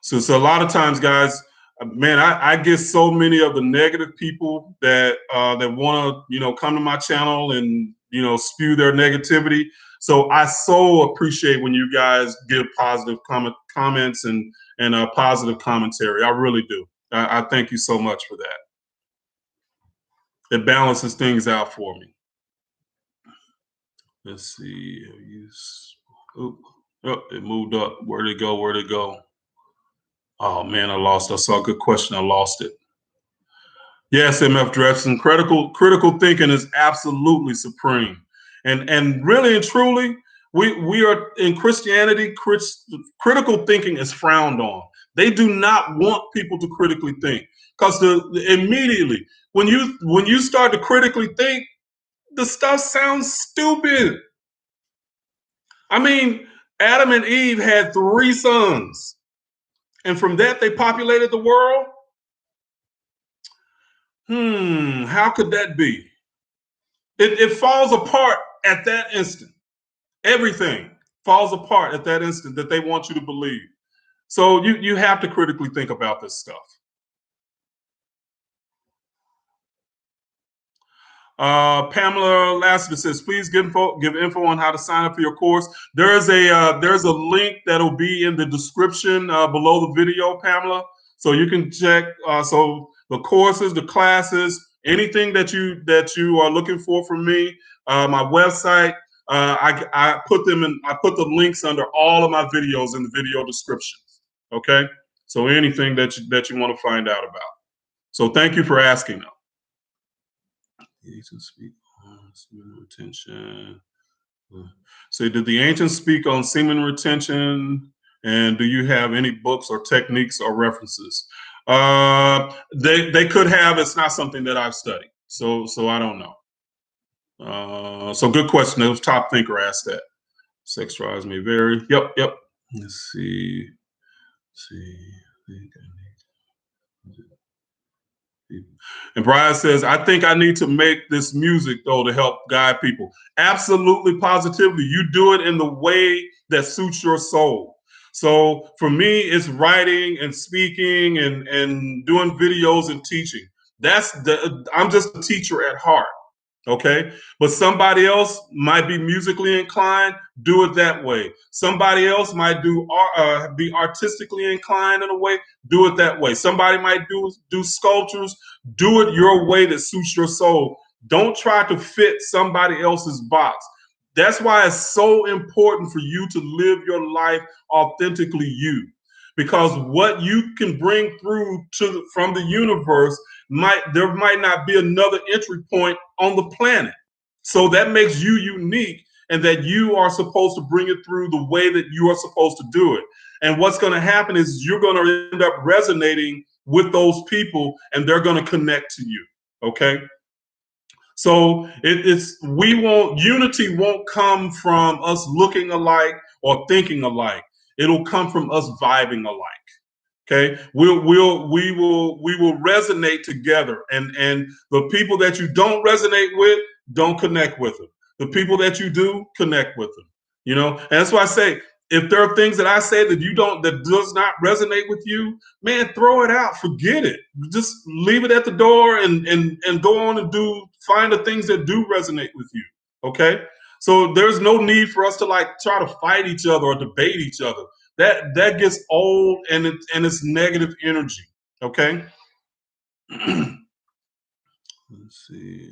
So a lot of times, guys, man, I get so many of the negative people that want to, come to my channel and, spew their negativity. So I so appreciate when you guys give positive comments and positive commentary. I really do. I thank you so much for that. It balances things out for me. Let's see. Oh, it moved up. Where'd it go? Where'd it go? Oh man, I lost. I saw a good question. I lost it. Yes, MF Drexen. Critical thinking is absolutely supreme, and really and truly, we are in Christianity. Critical thinking is frowned on. They do not want people to critically think, because immediately when you start to critically think, the stuff sounds stupid. I mean, Adam and Eve had 3 sons, and from that they populated the world. How could that be? It falls apart at that instant. Everything falls apart at that instant that they want you to believe. So you have to critically think about this stuff. Pamela Lassiter says, please give info on how to sign up for your course. There's a link that'll be in the description below the video, Pamela. So you can check. So the courses, the classes, anything that you are looking for from me, my website. I put the links under all of my videos in the video descriptions. Okay. So anything that you want to find out about. So thank you for asking them. The ancients speak on semen retention. So, did the ancients speak on semen retention? And do you have any books or techniques or references? They could have. It's not something that I've studied, so I don't know. So good question. It was Top Thinker asked that. Sex drives may vary. Yep. Let's see. And Brian says, I think I need to make this music though to help guide people. Absolutely, positively. You do it in the way that suits your soul. So for me, it's writing and speaking and doing videos and teaching. I'm just a teacher at heart. Okay. But somebody else might be musically inclined, do it that way. Somebody else might be artistically inclined in a way, do it that way. Somebody might do sculptures, do it your way that suits your soul. Don't try to fit somebody else's box. That's why it's so important for you to live your life authentically you. Because what you can bring through from the universe there might not be another entry point on the planet. So that makes you unique, and that you are supposed to bring it through the way that you are supposed to do it. And what's going to happen is you're going to end up resonating with those people, and they're going to connect to you. Okay. So unity won't come from us looking alike or thinking alike. It'll come from us vibing alike. Okay, we will resonate together, and the people that you don't resonate with, don't connect with them. The people that you do, connect with them. And that's why I say, if there are things that I say that does not resonate with you, man, throw it out, forget it, just leave it at the door, and go on and find the things that do resonate with you. Okay, so there's no need for us to try to fight each other or debate each other. That gets old, and it's negative energy. Okay. Let's see.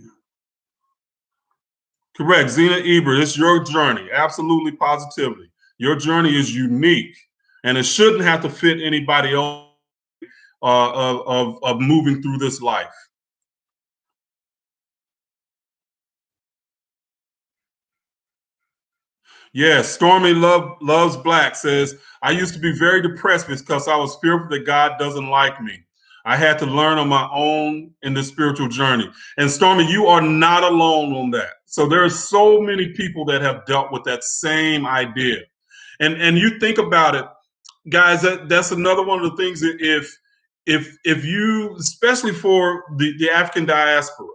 Correct, Zena Ebert. It's your journey. Absolutely, positively. Your journey is unique, and it shouldn't have to fit anybody else of moving through this life. Yes, Stormy Loves Black says, I used to be very depressed because I was fearful that God doesn't like me. I had to learn on my own in the spiritual journey. And Stormy, you are not alone on that. So there are so many people that have dealt with that same idea. And you think about it, guys, that's another one of the things that if you, especially for the African diaspora,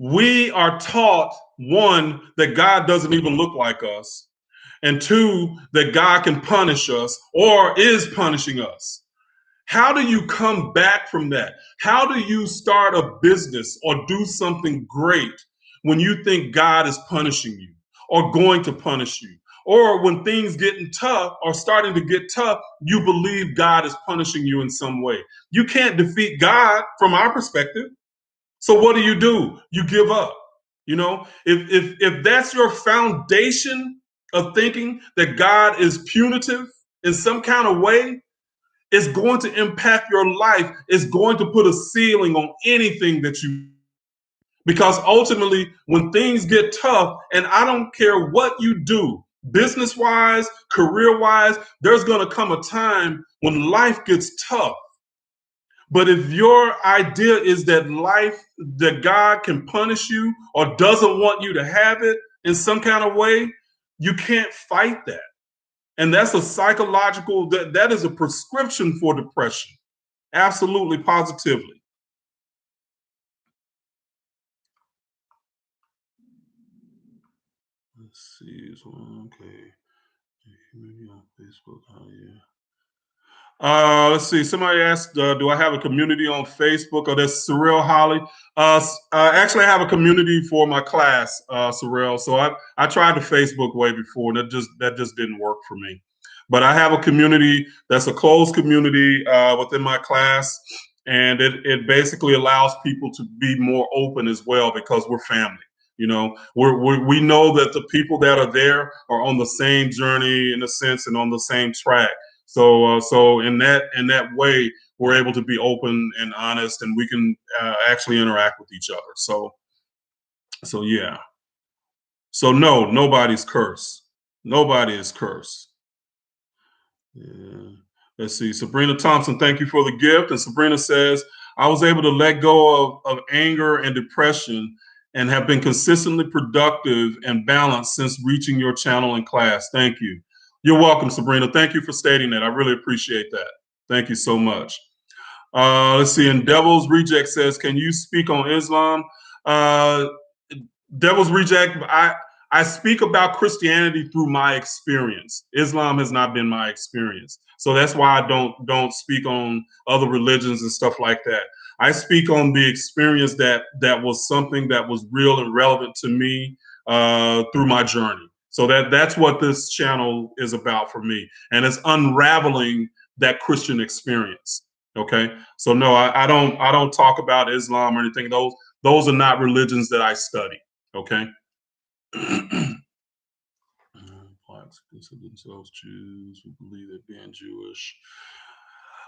we are taught, one, that God doesn't even look like us, and two, that God can punish us or is punishing us. How do you come back from that? How do you start a business or do something great when you think God is punishing you or going to punish you? Or when things getting tough or starting to get tough, you believe God is punishing you in some way. You can't defeat God from our perspective. So what do? You give up. If that's your foundation of thinking that God is punitive in some kind of way, it's going to impact your life. It's going to put a ceiling on anything that you, because ultimately when things get tough, and I don't care what you do, business wise, career wise, there's going to come a time when life gets tough. But if your idea is that God can punish you or doesn't want you to have it in some kind of way, you can't fight that. And that's a psychological, that is a prescription for depression. Absolutely, positively. Let's see. Okay. Maybe on Facebook. Oh, yeah. Let's see. Somebody asked, "Do I have a community on Facebook?" Oh, that's Surreal Holly. Actually, I have a community for my class, Surreal. So I tried the Facebook way before, and that just didn't work for me. But I have a community that's a closed community within my class, and it basically allows people to be more open as well because we're family. We know that the people that are there are on the same journey in a sense and on the same track. So in that way, we're able to be open and honest, and we can actually interact with each other. So yeah. So no, nobody's cursed. Nobody is cursed. Yeah. Let's see. Sabrina Thompson, thank you for the gift. And Sabrina says, I was able to let go of anger and depression and have been consistently productive and balanced since reaching your channel in class. Thank you. You're welcome, Sabrina. Thank you for stating that. I really appreciate that. Thank you so much. Let's see. And Devil's Reject says, can you speak on Islam? Uh, Devil's Reject, I speak about Christianity through my experience. Islam has not been my experience. So that's why I don't speak on other religions and stuff like that. I speak on the experience that was something that was real and relevant to me through my journey. So that's what this channel is about for me. And it's unraveling that Christian experience. Okay. So no, I don't talk about Islam or anything. Those are not religions that I study. Okay. Blacks consider themselves Jews who believe that being Jewish.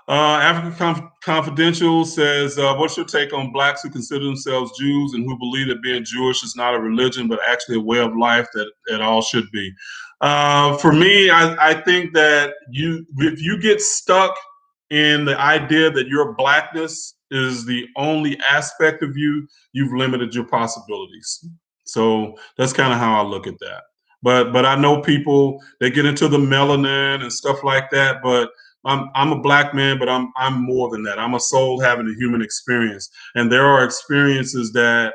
African Confidential says, what's your take on blacks who consider themselves Jews and who believe that being Jewish is not a religion, but actually a way of life that all should be? For me, I think that if you get stuck in the idea that your blackness is the only aspect of you, you've limited your possibilities. So that's kind of how I look at that. But I know people, they get into the melanin and stuff like that, but I'm a black man, but I'm more than that. I'm a soul having a human experience, and there are experiences that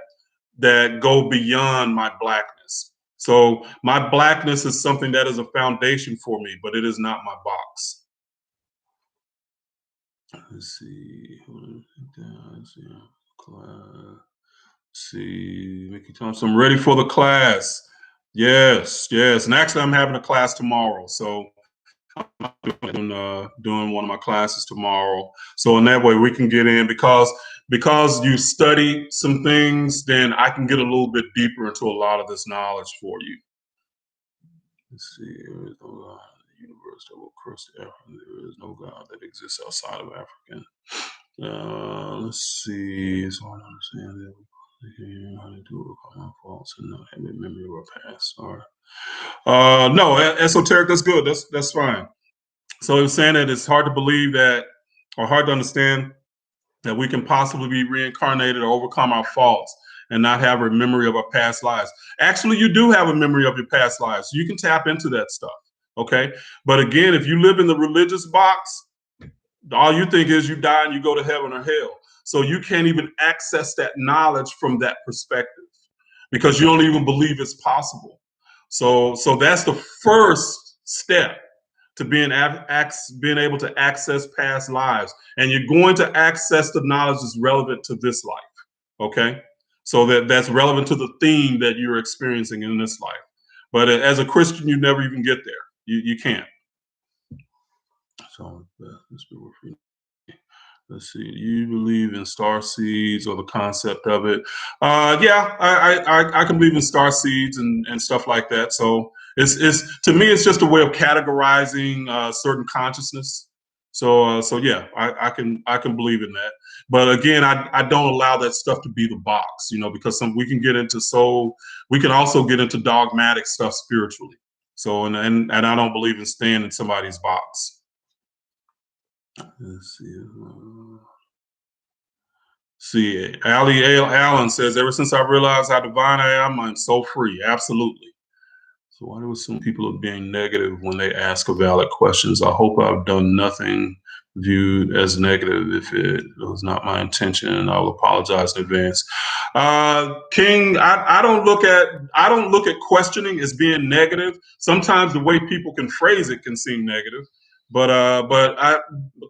go beyond my blackness. So my blackness is something that is a foundation for me, but it is not my box. Let's see. Class. See, Mickey Thompson, I'm ready for the class. Yes. And actually, I'm having a class tomorrow, so I'm doing one of my classes tomorrow. So in that way, we can get in because you study some things, then I can get a little bit deeper into a lot of this knowledge for you. Let's see. There is no God in the universe that will curse the African. There is no God that exists outside of African. Let's see. So I understand that how to do it by my faults and not having memory of our past. Sorry. No, esoteric. That's good. That's fine. So it was saying that it's hard to believe that, or hard to understand that we can possibly be reincarnated or overcome our faults and not have a memory of our past lives. Actually, you do have a memory of your past lives. You can tap into that stuff. Okay. But again, if you live in the religious box, all you think is you die and you go to heaven or hell. So you can't even access that knowledge from that perspective because you don't even believe it's possible. So that's the first step to being able to access past lives, and you're going to access the knowledge that's relevant to this life. Okay, so that's relevant to the theme that you're experiencing in this life. But as a Christian, you never even get there. You can't. So let's see. Do you believe in Starseeds or the concept of it? Yeah, I can believe in Starseeds and stuff like that. So it's to me, it's just a way of categorizing certain consciousness. So yeah, I can believe in that. But again, I don't allow that stuff to be the box, because we can get into we can also get into dogmatic stuff spiritually. So and I don't believe in staying in somebody's box. Let's see. See, Ali Allen says, ever since I realized how divine I am, I'm so free. Absolutely. So why do some people are being negative when they ask valid questions? I hope I've done nothing viewed as negative. If it was not my intention, I will apologize in advance. King, I don't look at questioning as being negative. Sometimes the way people can phrase it can seem negative, but I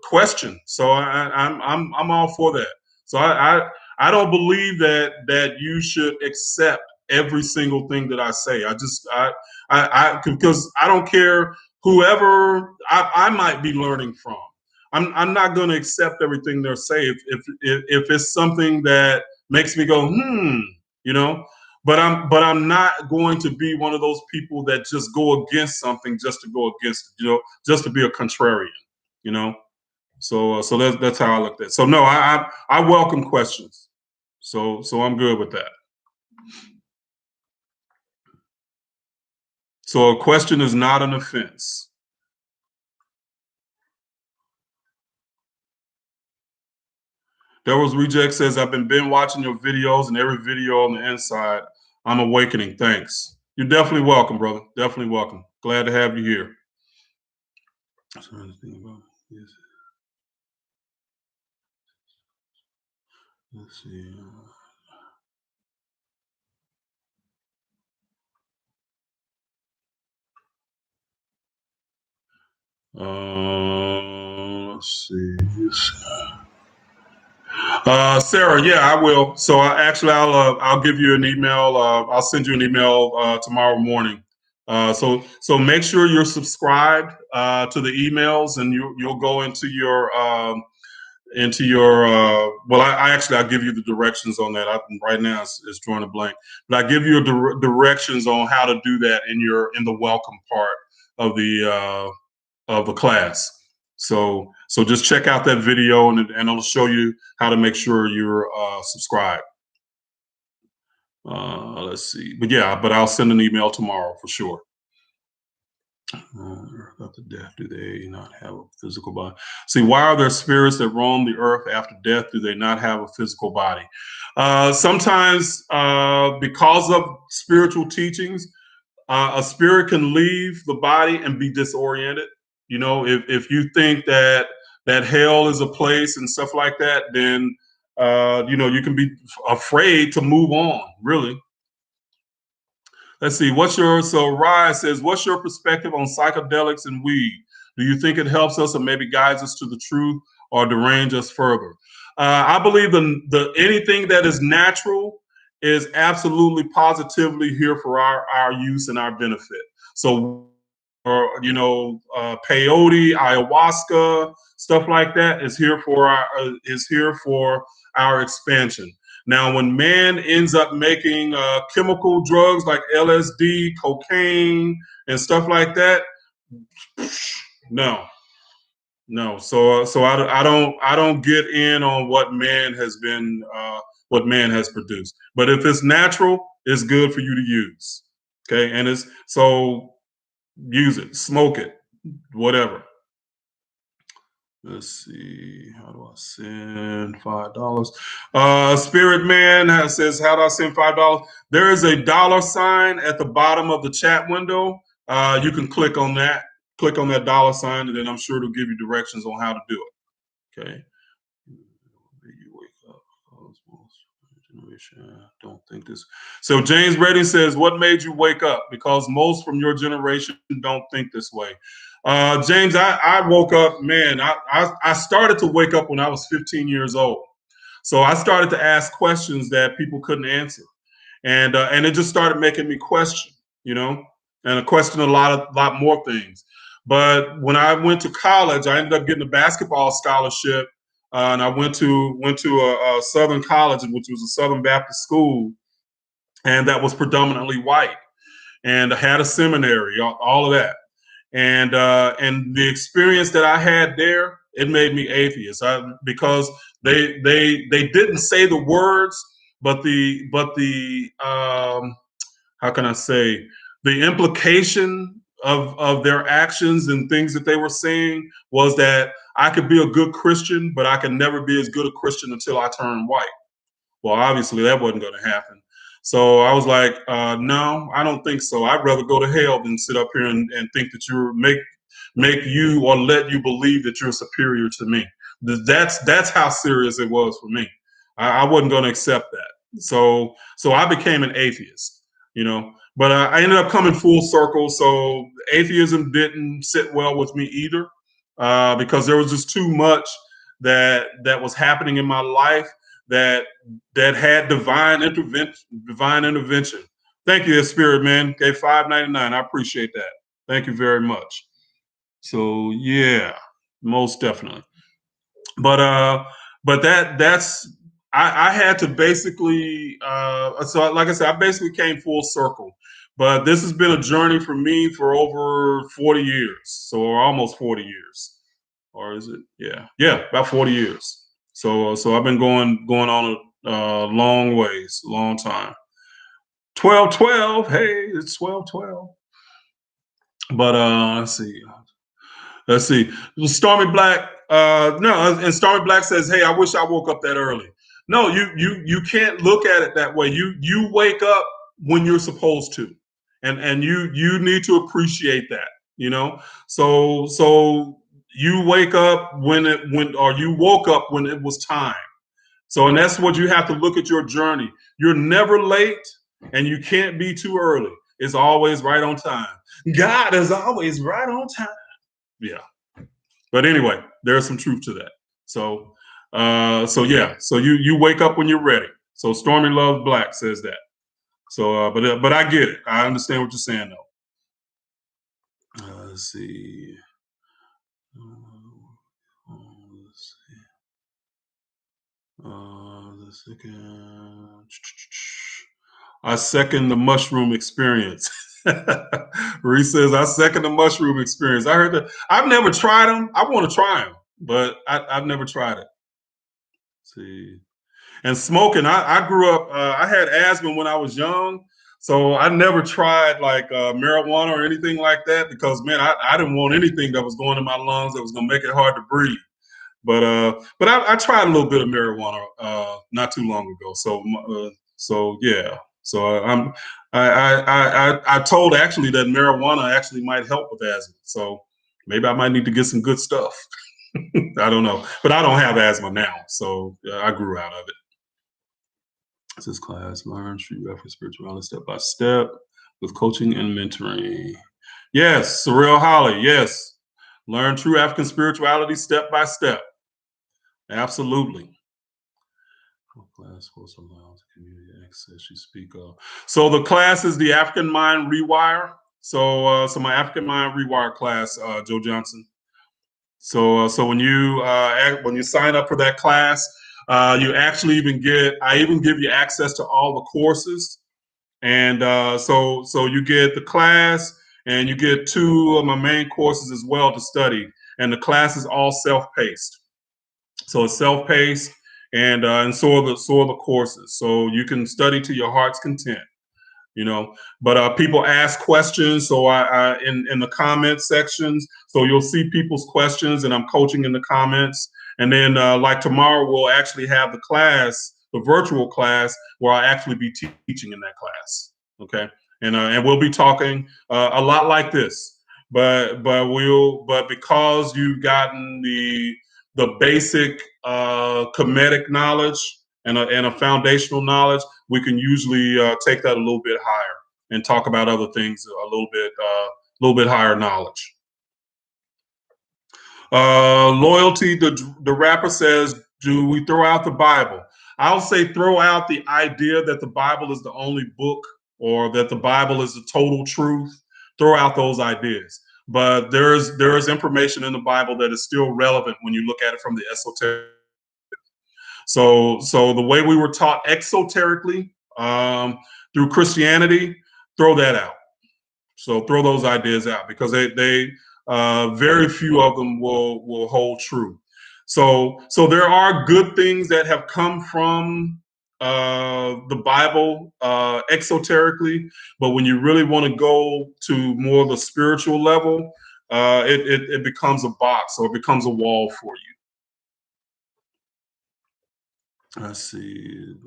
question. So I'm all for that. So I don't believe that you should accept every single thing that I say. Because I don't care whoever I might be learning from. I'm not going to accept everything they're saying if it's something that makes me go you know. But I'm not going to be one of those people that just go against something just to go against it, just to be a contrarian. you know. So that's how I looked at it. So no, I welcome questions. So I'm good with that. So a question is not an offense. Devil's Reject says, I've been watching your videos, and every video on the inside, I'm awakening. Thanks. You're definitely welcome, brother. Definitely welcome. Glad to have you here. Let's see. Let's see. Sarah, yeah, I will. So I'll give you an email. I'll send you an email tomorrow morning. So make sure you're subscribed to the emails, and you'll go into your well, I'll give you the directions on that. Right now it's drawing a blank, but I give you directions on how to do that in the welcome part of the class. So just check out that video, and it'll show you how to make sure you're subscribed. Let's see, but I'll send an email tomorrow for sure. After death, do they not have a physical body? See, why are there spirits that roam the earth after death? Do they not have a physical body? Sometimes, because of spiritual teachings, a spirit can leave the body and be disoriented. You know, if you think that hell is a place and stuff like that, then you can be afraid to move on. Really. Let's see. Ryan says, what's your perspective on psychedelics and weed? Do you think it helps us or maybe guides us to the truth or derange us further? I believe anything that is natural is absolutely positively here for our use and our benefit. So, peyote, ayahuasca, stuff like that is here for our expansion. Now, when man ends up making chemical drugs like LSD, cocaine, and stuff like that, no. So I don't get in on what man has produced. But if it's natural, it's good for you to use. Okay, and use it, smoke it, whatever. Let's see. How do I send $5? Spirit Man says, how do I send $5? There is a $ at the bottom of the chat window. You can click on that. Click on that $, and then I'm sure it'll give you directions on how to do it. Okay. You wake up. Generation. Don't think this. So James Redding says, what made you wake up? Because most from your generation don't think this way. James, I woke up, man. I started to wake up when I was 15 years old. So I started to ask questions that people couldn't answer, and it just started making me question, and I questioned a lot more things. But when I went to college, I ended up getting a basketball scholarship, and I went to a Southern college, which was a Southern Baptist school, and that was predominantly white, and I had a seminary, all of that. And the experience that I had there, it made me atheist because they didn't say the words, but the how can I say, the implication of their actions and things that they were saying was that I could be a good Christian, but I could never be as good a Christian until I turn white. Well, obviously that wasn't going to happen. So I was like, no, I don't think so. I'd rather go to hell than sit up here and think that you make you or let you believe that you're superior to me. That's how serious it was for me. I wasn't going to accept that. So I became an atheist, But I ended up coming full circle. So atheism didn't sit well with me either, because there was just too much that was happening in my life that had divine intervention. Thank you, Spirit Man. Gave $5.99. I appreciate that. Thank you very much. So yeah, most definitely. But that's I had to basically so like I said, I basically came full circle. But this has been a journey for me for over 40 years, so almost 40 years. or is it? Yeah, about 40 years. So I've been going on a long ways, long time. 1212. Hey, it's 1212. But let's see. Stormy Black. No, and Stormy Black says, "Hey, I wish I woke up that early." No, you can't look at it that way. You wake up when you're supposed to, and you need to appreciate that. You know, so you wake up or you woke up when it was time. So, and that's what you have to look at your journey. You're never late, and you can't be too early. It's always right on time. God is always right on time. Yeah. But anyway, there's some truth to that. So, yeah. So you wake up when you're ready. So Stormy Love Black says that. So, but I get it. I understand what you're saying though. Let's see. Let's see. The second. I second the mushroom experience. Reese says, I second the mushroom experience. I heard that. I've never tried them. I want to try them, but I've never tried it. Let's see. And smoking, I grew up, I had asthma when I was young. So I never tried like marijuana or anything like that because, man, I didn't want anything that was going in my lungs that was going to make it hard to breathe. But I tried a little bit of marijuana not too long ago. So yeah. So I told actually that marijuana actually might help with asthma. So maybe I might need to get some good stuff. I don't know, but I don't have asthma now, so I grew out of it. This class learn true African spirituality step by step with coaching and mentoring. Yes, Surreal Holly. Yes, learn true African spirituality step by step. Absolutely. Class was allowed to community access you speak of. So the class is the African Mind Rewire. So my African Mind Rewire class, Joe Johnson. So when you sign up for that class, you actually I even give you access to all the courses, and so you get the class and you get 2 of my main courses as well to study, and the class is all self-paced. So it's self-paced, and so are the courses. So you can study to your heart's content. But people ask questions, so I in the comment sections, so you'll see people's questions, and I'm coaching in the comments. And then like tomorrow, we'll actually have the virtual class, where I'll actually be teaching in that class. Okay, and we'll be talking a lot like this, but because you've gotten the basic Kemetic knowledge and a foundational knowledge, we can usually take that a little bit higher and talk about other things a little bit higher knowledge. Loyalty, the rapper says, do we throw out the Bible? I'll say throw out the idea that the Bible is the only book or that the Bible is the total truth. Throw out those ideas. But there is information in the Bible that is still relevant when you look at it from the esoteric. So the way we were taught exoterically through Christianity, throw that out. So throw those ideas out, because they very few of them will hold true. So there are good things that have come from the Bible exoterically, but when you really want to go to more of the spiritual level, it becomes a box, or it becomes a wall for you. Let's see.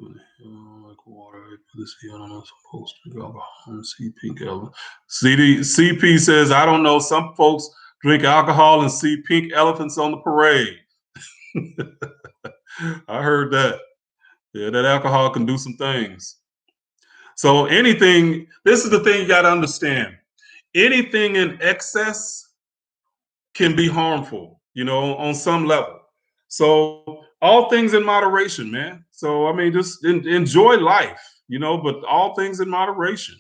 Like water, I don't know. Supposed to go and see pink elephant. CP says, I don't know. Some folks drink alcohol and see pink elephants on the parade. I heard that. Yeah, that alcohol can do some things. So this is the thing you got to understand. Anything in excess can be harmful, on some level. So all things in moderation, man. So I mean, just enjoy life, but all things in moderation.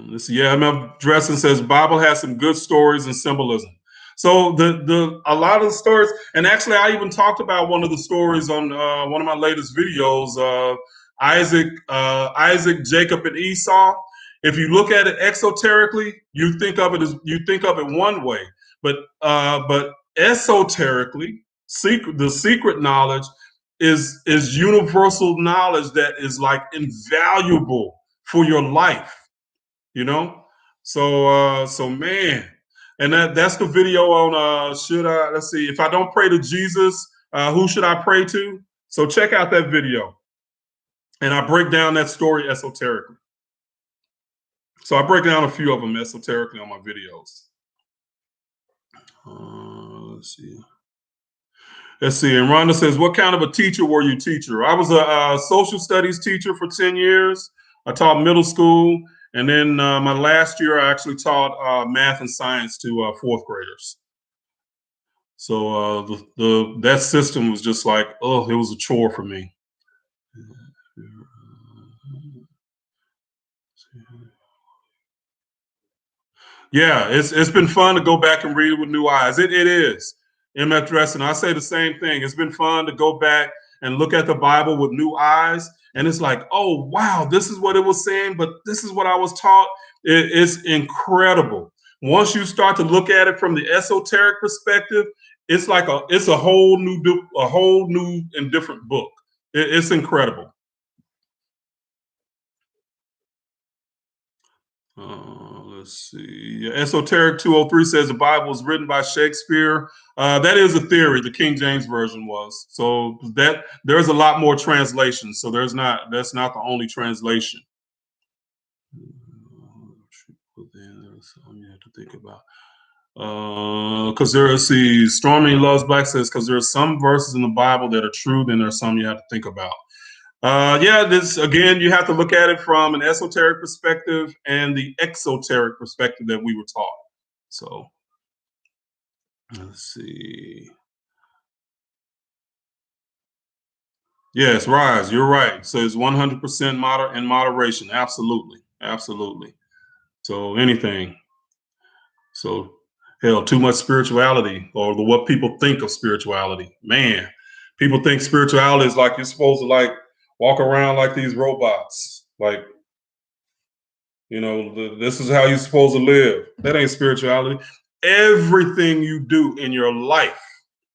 Let's see. Yeah, MF Dresden says Bible has some good stories and symbolism. So a lot of the stories, and actually I even talked about one of the stories on one of my latest videos, Isaac, Jacob, and Esau. If you look at it exoterically, you think of it one way, but esoterically, the secret knowledge is universal knowledge that is like invaluable for your life, you know. So man, and that's the video on should I, let's see, if I don't pray to Jesus, who should I pray to? So check out that video, and I break down that story esoterically. So I break down a few of them esoterically on my videos. Let's see. Let's see. And Rhonda says, what kind of a teacher were you, teacher? I was a social studies teacher for 10 years. I taught middle school. And then my last year, I actually taught math and science to fourth graders. So that system was just like, oh, it was a chore for me. Yeah, it's been fun to go back and read it with new eyes. It is. MF Dressing, I say the same thing. It's been fun to go back and look at the Bible with new eyes. And it's like, oh, wow, this is what it was saying, but this is what I was taught. It's incredible. Once you start to look at it from the esoteric perspective, it's like it's a whole new and different book. It's incredible. Let's see. Yeah, Esoteric 203 says the Bible was written by Shakespeare. That is a theory. The King James version was. So that there's a lot more translations. So that's not the only translation. There's something you have to think about. Because Stormy Loves Black says, because there are some verses in the Bible that are true, then there's some you have to think about. Yeah, this again, you have to look at it from an esoteric perspective and the exoteric perspective that we were taught. So let's see. Yes, Rise, you're right. So it's 100% in moderation. Absolutely. Absolutely. So anything. So hell, too much spirituality or what people think of spirituality. Man, people think spirituality is like you're supposed to like walk around like these robots. Like, you know, this is how you're supposed to live. That ain't spirituality. Everything you do in your life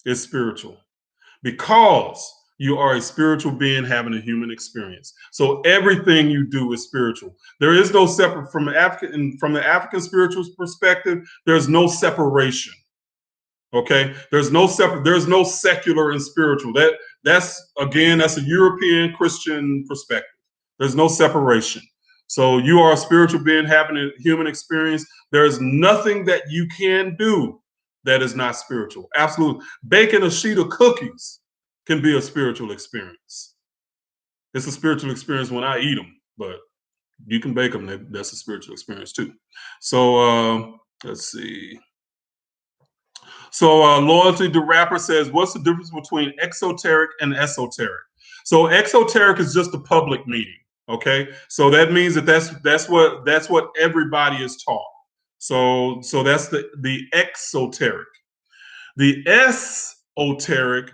is spiritual because you are a spiritual being having a human experience. So everything you do is spiritual. There is no separate from the African spiritual perspective. There's no separation. Okay, there's no secular and spiritual. That's a European Christian perspective. There's no separation. So you are a spiritual being having a human experience. There is nothing that you can do that is not spiritual. Absolutely. Baking a sheet of cookies can be a spiritual experience. It's a spiritual experience when I eat them, but you can bake them. That's a spiritual experience too. So let's see. So Loyalty the Rapper says, what's the difference between exoteric and esoteric? So exoteric is just a public meaning. Okay, so that means that's what everybody is taught. So that's the exoteric. The esoteric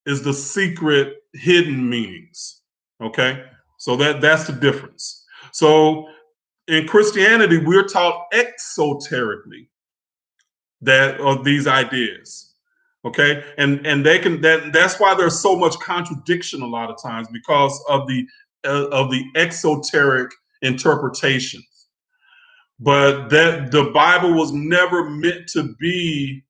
is the secret hidden meanings. Okay, so that's the difference. So in Christianity, we're taught exoterically that of these ideas. Okay, and that's why there's so much contradiction a lot of times because of the exoteric interpretations. But that the Bible was never meant to be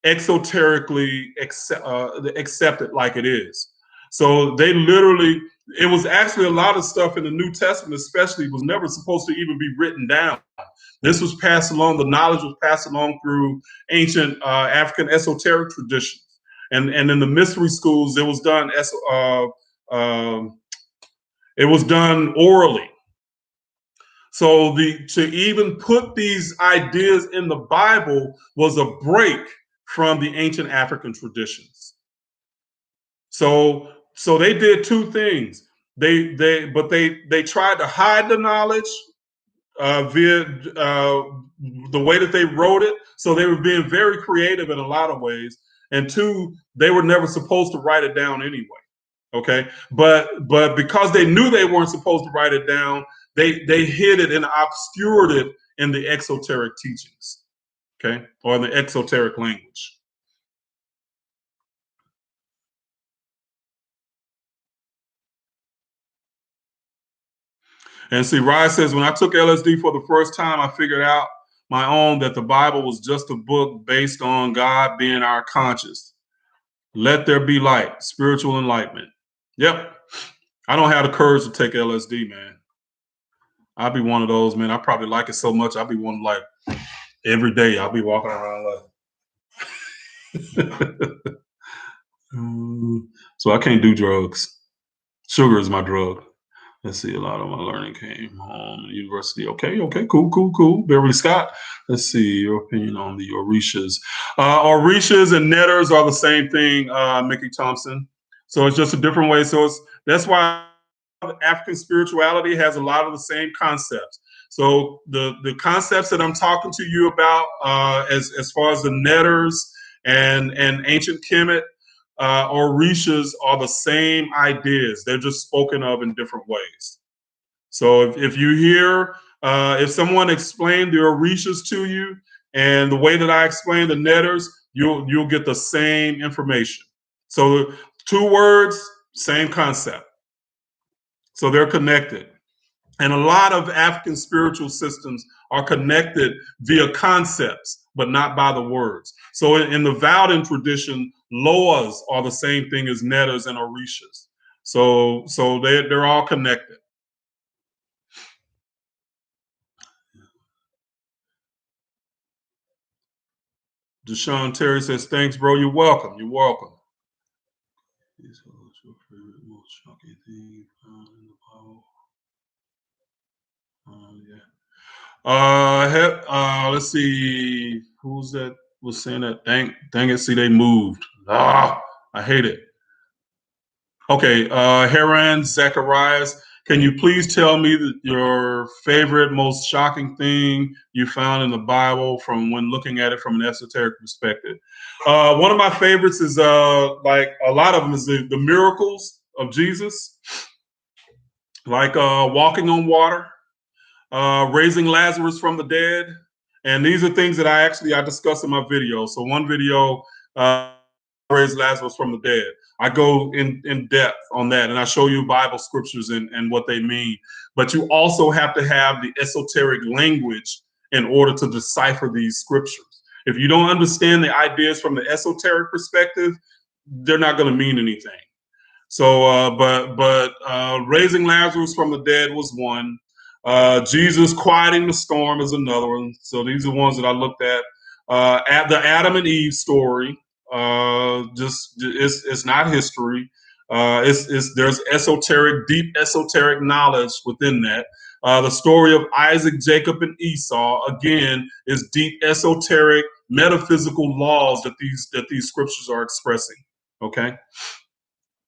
exoterically accepted like it is. So they literally, it was actually a lot of stuff in the New Testament, especially, was never supposed to even be written down. This was passed along, the knowledge was passed along through ancient African esoteric traditions. And in the mystery schools, it was done orally. So to even put these ideas in the Bible was a break from the ancient African traditions. So they did two things. They tried to hide the knowledge via the way that they wrote it. So they were being very creative in a lot of ways. And two, they were never supposed to write it down anyway. Okay, but because they knew they weren't supposed to write it down, they hid it and obscured it in the exoteric teachings, okay, or in the exoteric language. And see, Rise says, when I took LSD for the first time, I figured out my own that the Bible was just a book based on God being our conscious. Let there be light, spiritual enlightenment. Yep. I don't have the courage to take LSD, man. I'll be one of those, man. I probably like it so much. I'll be one like every day. I'll be walking around like. So I can't do drugs. Sugar is my drug. Let's see, a lot of my learning came home, university. Okay, cool. Beverly Scott. Let's see, your opinion on the Orishas. Orishas and Netters are the same thing, Mickey Thompson. So it's just a different way. So that's why African spirituality has a lot of the same concepts. So the concepts that I'm talking to you about, as far as the Netters and ancient Kemet, Orishas are the same ideas. They're just spoken of in different ways. So if you hear, if someone explained the Orishas to you and the way that I explain the Netters, you'll get the same information. So 2 words, same concept. So they're connected. And a lot of African spiritual systems are connected via concepts, but not by the words. So in the Valdan tradition, Loas are the same thing as Netters and Orishas. So they're all connected. Deshaun Terry says, thanks, bro. You're welcome. You're welcome. What's your favorite, most shocking thing you found in the Bible? Yeah. Let's see. Who's that was saying that? Dang it. See, they moved. I hate it. Okay. Heran Zacharias, can you please tell me your favorite, most shocking thing you found in the Bible from when looking at it from an esoteric perspective? One of my favorites is like a lot of them is the miracles of Jesus, like walking on water, raising Lazarus from the dead. And these are things that I discuss in my video. So one video, raise Lazarus from the dead. I go in depth on that and I show you Bible scriptures and what they mean. But you also have to have the esoteric language in order to decipher these scriptures. If you don't understand the ideas from the esoteric perspective, they're not going to mean anything. So, but raising Lazarus from the dead was one. Jesus quieting the storm is another one. So these are ones that I looked at. At the Adam and Eve story, just it's not history. There's deep esoteric knowledge within that. The story of Isaac, Jacob, and Esau again is deep esoteric metaphysical laws that these scriptures are expressing. Okay.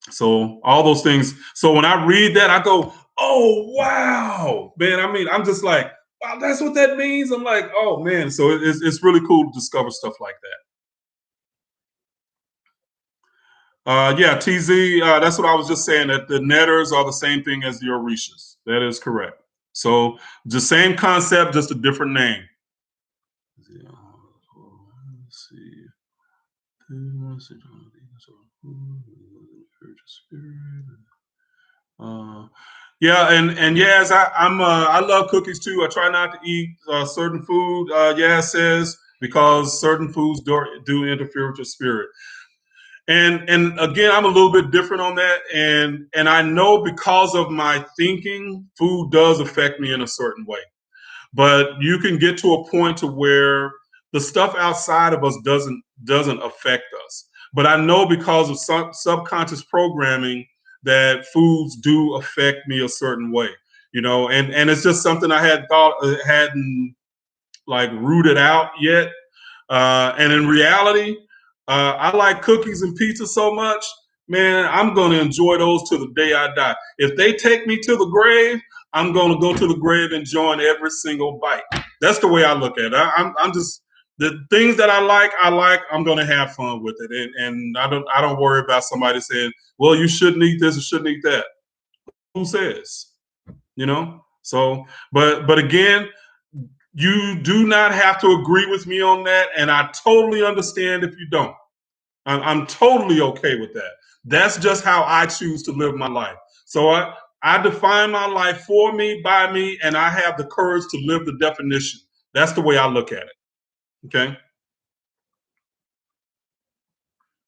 So all those things. So when I read that, I go, "Oh wow, man!" I mean, I'm just like, "Wow, that's what that means." I'm like, "Oh man!" So it's really cool to discover stuff like that. Yeah, TZ. That's what I was just saying. That the Netters are the same thing as the Orishas. That is correct. So the same concept, just a different name. Let's see. Yeah, and yes, I love cookies too. I try not to eat certain food. Yeah, it says because certain foods do interfere with your spirit. And again, I'm a little bit different on that. And I know because of my thinking, food does affect me in a certain way. But you can get to a point to where the stuff outside of us doesn't affect us. But I know because of subconscious programming that foods do affect me a certain way, and it's just something I hadn't like rooted out yet. And in reality, I like cookies and pizza so much, man, I'm going to enjoy those till the day I die. If they take me to the grave, I'm going to go to the grave enjoying every single bite. That's the way I look at it. I'm just the things that I like. I'm going to have fun with it, and I don't worry about somebody saying, "Well, you shouldn't eat this or shouldn't eat that." Who says? You know? So, but again, you do not have to agree with me on that, and I totally understand if you don't. I'm totally okay with that. That's just how I choose to live my life. So I define my life for me, by me, and I have the courage to live the definition. That's the way I look at it. Okay.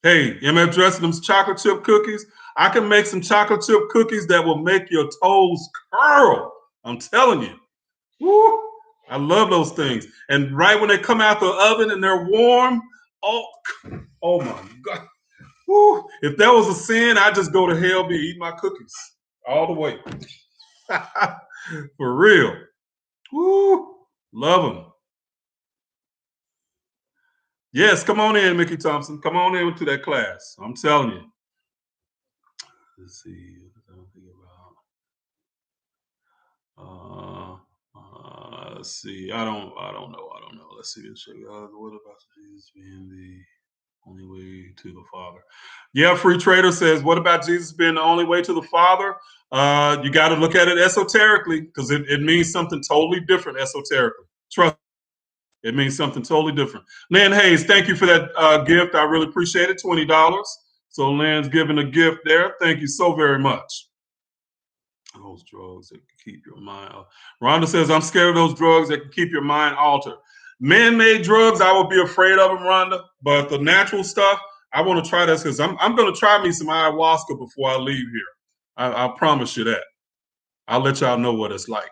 Hey, MF dressing them chocolate chip cookies. I can make some chocolate chip cookies that will make your toes curl. I'm telling you. Woo, I love those things. And right when they come out the oven and they're warm, oh, oh my God. Woo, if that was a sin, I'd just go to hell, be eat my cookies all the way. For real. Woo, love them. Yes, come on in, Mickey Thompson. Come on in to that class. I'm telling you. Let's see. Let's see. I don't know. Let's see. What about Jesus being the only way to the Father? Yeah, Free Trader says, what about Jesus being the only way to the Father? You got to look at it esoterically, because it means something totally different esoterically. Trust me, it means something totally different. Lynn Hayes, thank you for that gift. I really appreciate it. $20. So Lynn's giving a gift there. Thank you so very much. Those drugs that keep your mind. Rhonda says, I'm scared of those drugs that can keep your mind altered. Man-made drugs, I would be afraid of them, Rhonda. But the natural stuff, I want to try this, because I'm going to try me some ayahuasca before I leave here. I promise you that. I'll let y'all know what it's like.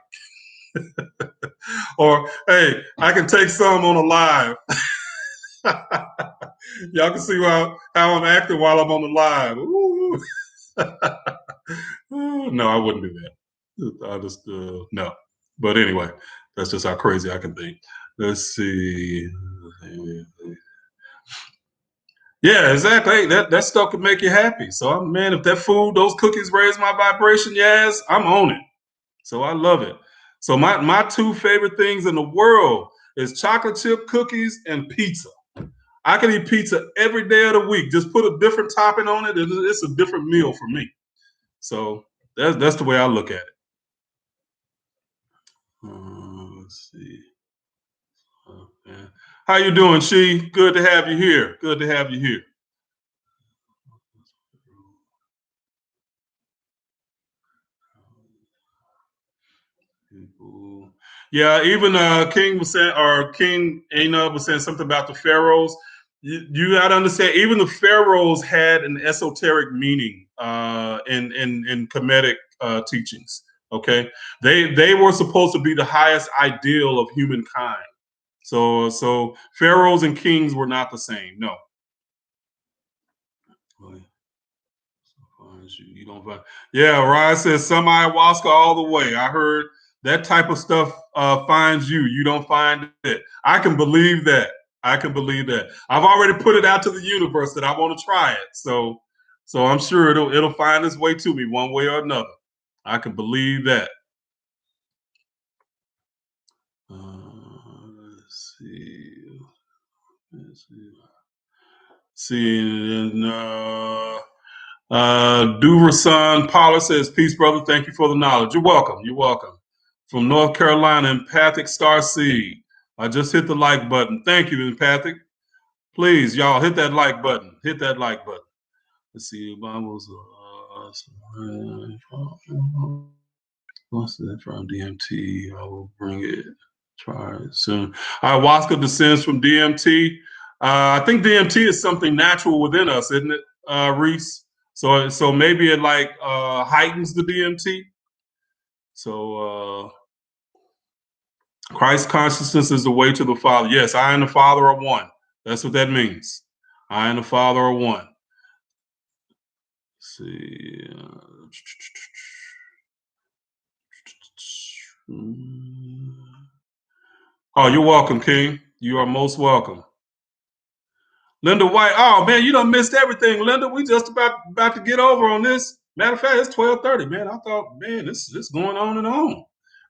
Or, hey, I can take some on a live. Y'all can see how I'm acting while I'm on the live. No, I wouldn't do that. I just no. But anyway, that's just how crazy I can think. Let's see. Yeah, exactly. Hey, that stuff can make you happy. So, man, if that food, those cookies raise my vibration, yes, I'm on it. So I love it. So my two favorite things in the world is chocolate chip cookies and pizza. I can eat pizza every day of the week. Just put a different topping on it, and it's a different meal for me. So that's the way I look at it. Let's see. Okay. How you doing, She? Good to have you here. Good to have you here. Yeah, even King was saying, or King Anub was saying something about the pharaohs. You got to understand, even the pharaohs had an esoteric meaning in Kemetic teachings. Okay, they were supposed to be the highest ideal of humankind. So pharaohs and kings were not the same. No. You don't find. Yeah, Ryan says some ayahuasca all the way. I heard that type of stuff finds you. You don't find it. I can believe that. I can believe that. I've already put it out to the universe that I want to try it. So I'm sure it'll find its way to me one way or another. I can believe that. Let's see. Let's see. See, and Duverson Paula says, peace, brother. Thank you for the knowledge. You're welcome. You're welcome. From North Carolina, Empathic Starseed. I just hit the like button. Thank you, Empathic. Please, y'all, hit that like button. Hit that like button. Let's see. Bibles. What's that from DMT? I will bring it. Try it soon. Ayahuasca descends from DMT. I think DMT is something natural within us, isn't it, Reese? So maybe it like heightens the DMT. So Christ consciousness is the way to the Father. Yes, I and the Father are one. That's what that means. I and the Father are one. Let's see. Oh, you're welcome, King. You are most welcome. Linda White. Oh man, you done missed everything, Linda. We just about to get over on this. Matter of fact, it's 12:30, man. I thought, man, this going on and on.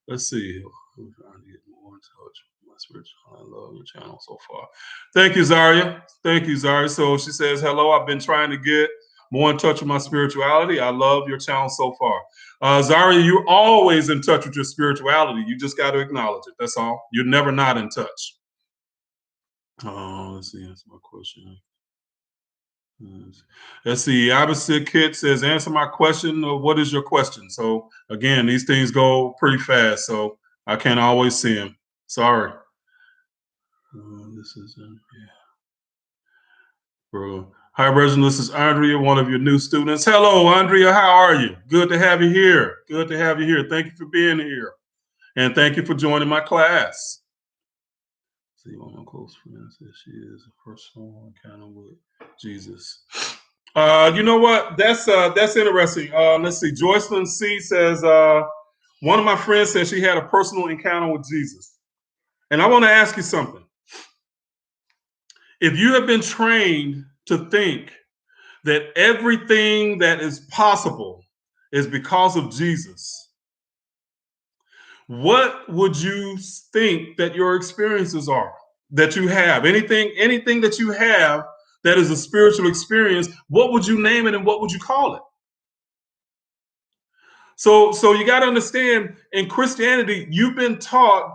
Let's see. I'm trying to get more in touch with my spiritual. I love your channel so far. Thank you, Zaria. Thank you, Zaria. So she says, hello, I've been trying to get more in touch with my spirituality. I love your channel so far. Zaria, you're always in touch with your spirituality. You just got to acknowledge it. That's all. You're never not in touch. Let's see. That's my question. Let's see. Opposite Kit says, answer my question. What is your question? So again, these things go pretty fast, so I can't always see them. Sorry. This is yeah. Bro. Hi, Reginald. This is Andrea, one of your new students. Hello, Andrea. How are you? Good to have you here. Good to have you here. Thank you for being here. And thank you for joining my class. See, one of my close friends says she is a personal encounter with Jesus. You know what? That's interesting. Let's see. Joycelyn C says one of my friends said she had a personal encounter with Jesus. And I want to ask you something. If you have been trained to think that everything that is possible is because of Jesus, what would you think that your experiences are that you have? Anything that you have that is a spiritual experience, what would you name it and what would you call it? So you got to understand, in Christianity,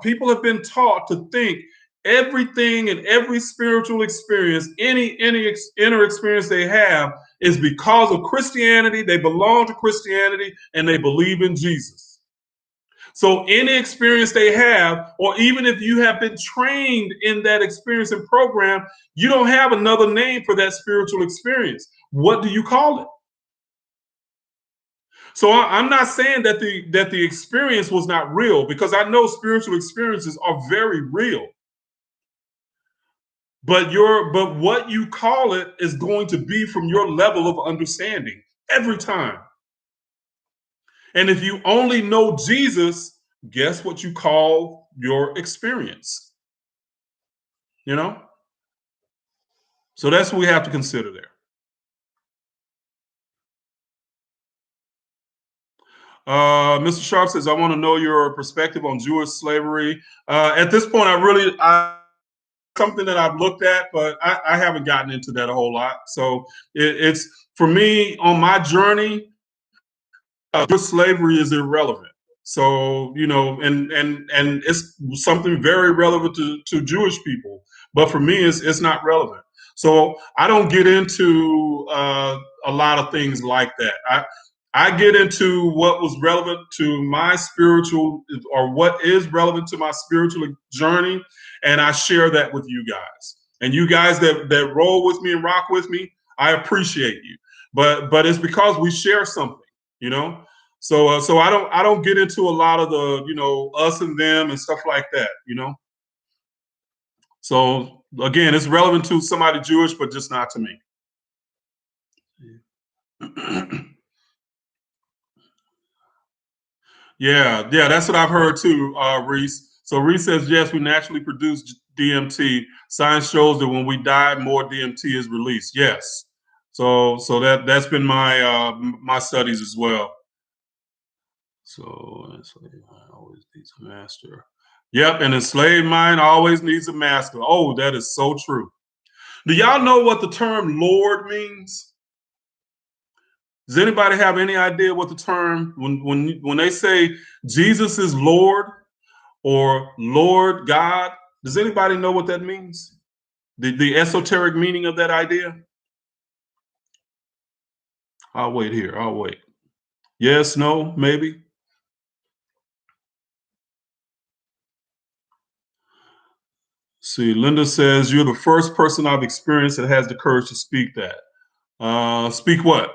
people have been taught to think everything and every spiritual experience, any inner experience they have is because of Christianity. They belong to Christianity and they believe in Jesus. So any experience they have, or even if you have been trained in that experience and program, you don't have another name for that spiritual experience. What do you call it? So I'm not saying that the experience was not real, because I know spiritual experiences are very real. But what you call it is going to be from your level of understanding every time. And if you only know Jesus, guess what you call your experience? You know? So that's what we have to consider there. Mr. Sharp says, I want to know your perspective on Jewish slavery. At this point, something that I've looked at, but I haven't gotten into that a whole lot. So it's for me on my journey, slavery is irrelevant. So and it's something very relevant to Jewish people, but for me, it's not relevant. So I don't get into a lot of things like that. I get into what was relevant to my spiritual, or what is relevant to my spiritual journey, and I share that with you guys. And you guys that roll with me and rock with me, I appreciate you. But it's because we share something, you know. So I don't get into a lot of the us and them and stuff like that, you know. So again, it's relevant to somebody Jewish, but just not to me. Yeah, that's what I've heard too, Reese. So Reese says, yes, we naturally produce DMT. Science shows that when we die, more DMT is released. Yes. So that's been my my studies as well. So enslaved mind always needs a master. Yep, an enslaved mind always needs a master. Oh, that is so true. Do y'all know what the term Lord means? Does anybody have any idea what the term, when they say Jesus is Lord or Lord God, does anybody know what that means? The esoteric meaning of that idea? I'll wait here. I'll wait. Yes, no, maybe. See, Linda says, you're the first person I've experienced that has the courage to speak that. Speak what?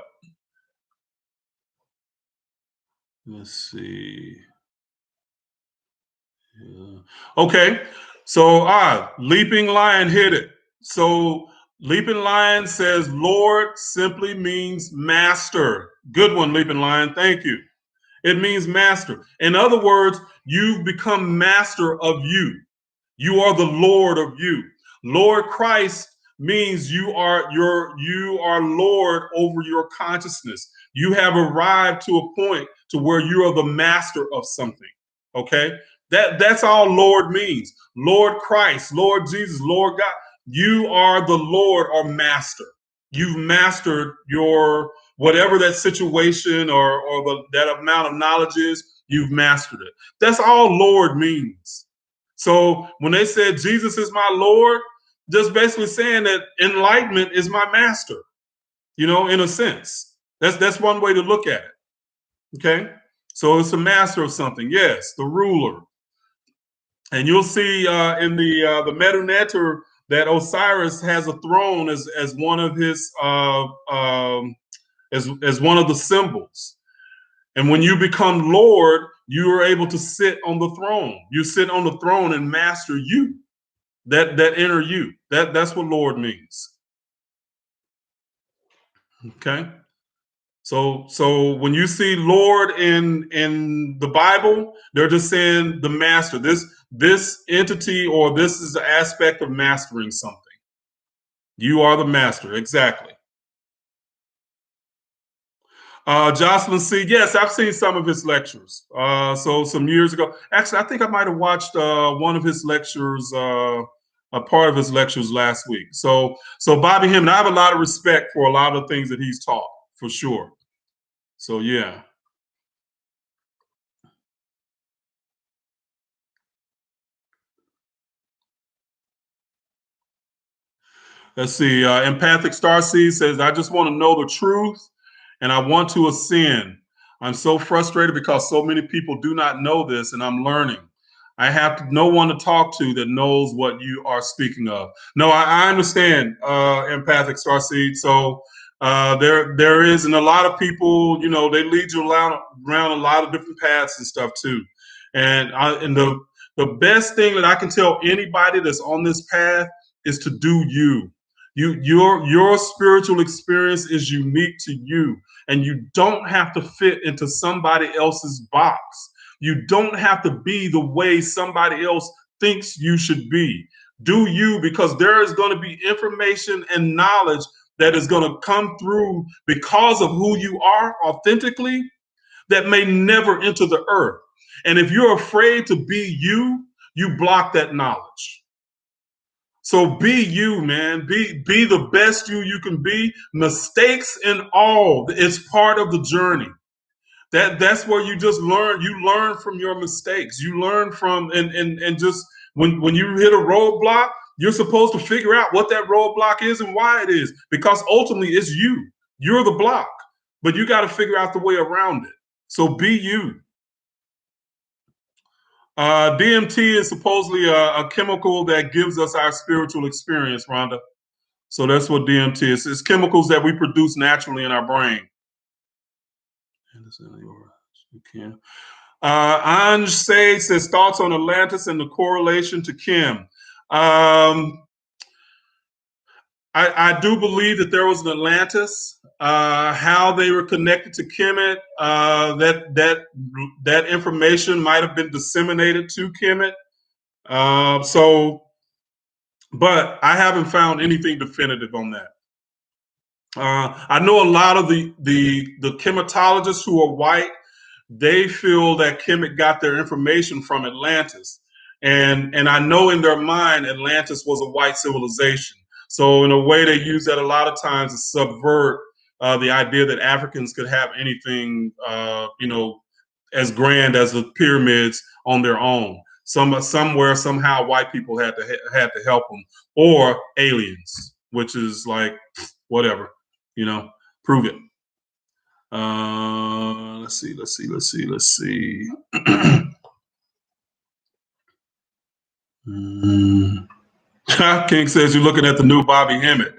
Let's see. Yeah. Okay. So, Leaping Lion hit it. So, Leaping Lion says, Lord simply means master. Good one, Leaping Lion. Thank you. It means master. In other words, you've become master of you. You are the Lord of you. Lord Christ means you are Lord over your consciousness. You have arrived to a point to where you are the master of something. Okay? That's all Lord means. Lord Christ, Lord Jesus, Lord God. You are the Lord or master. You've mastered your whatever that situation or that amount of knowledge is, you've mastered it. That's all Lord means. So when they said Jesus is my Lord, just basically saying that enlightenment is my master, in a sense. That's one way to look at it. Okay? So it's a master of something. Yes, the ruler. And you'll see in the Meduneter that Osiris has a throne as one of his as one of the symbols. And when you become Lord, you are able to sit on the throne. You sit on the throne and master you, that inner you. That's what Lord means. Okay. So when you see Lord in the Bible, they're just saying the master. This entity, or this is the aspect of mastering something. You are the master, exactly. Jocelyn C. Yes, I've seen some of his lectures. So some years ago, actually, I think I might have watched one of his lectures, a part of his lectures last week. So Bobby Hemming, I have a lot of respect for a lot of things that he's taught, for sure. So yeah. Let's see. Empathic Starseed says, I just want to know the truth and I want to ascend. I'm so frustrated because so many people do not know this and I'm learning. I have no one to talk to that knows what you are speaking of. No, I understand, Empathic Starseed. So there is, and a lot of people, they lead you around a lot of different paths and stuff too. And the best thing that I can tell anybody that's on this path is to do you. Your spiritual experience is unique to you, and you don't have to fit into somebody else's box. You don't have to be the way somebody else thinks you should be. Do you, because there is going to be information and knowledge that is going to come through because of who you are authentically that may never enter the earth. And if you're afraid to be you, you block that knowledge. So be you, man. Be the best you can be. Mistakes and all, it's part of the journey. That's where you just learn. You learn from your mistakes. You learn from and just when you hit a roadblock, you're supposed to figure out what that roadblock is and why it is. Because ultimately it's you. You're the block. But you got to figure out the way around it. So be you. DMT is supposedly a chemical that gives us our spiritual experience, Rhonda. So that's what DMT is. It's chemicals that we produce naturally in our brain. You can. Anj Sage says thoughts on Atlantis and the correlation to Kim. I do believe that there was an Atlantis. How they were connected to Kemet, that information might have been disseminated to Kemet. But I haven't found anything definitive on that. I know a lot of the chematologists who are white. They feel that Kemet got their information from Atlantis, and I know in their mind Atlantis was a white civilization. So in a way, they use that a lot of times to subvert the idea that Africans could have anything, as grand as the pyramids on their own. Somewhere, somehow, white people had to help them, or aliens, which is like whatever, prove it. Let's see. King says you're looking at the new Bobby Hemmett.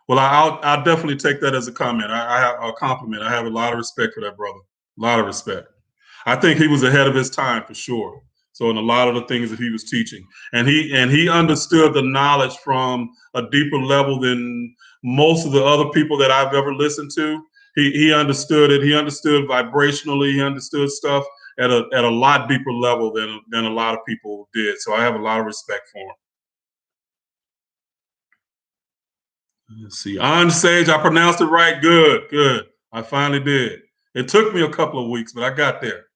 Well, I'll definitely take that as a comment. I have a compliment. I have a lot of respect for that brother. A lot of respect. I think he was ahead of his time for sure. So in a lot of the things that he was teaching, and he understood the knowledge from a deeper level than most of the other people that I've ever listened to. He understood it. He understood vibrationally. He understood stuff at a lot deeper level than a lot of people did. So I have a lot of respect for him. Let's see. On Sage, I pronounced it right. Good. I finally did. It took me a couple of weeks, but I got there.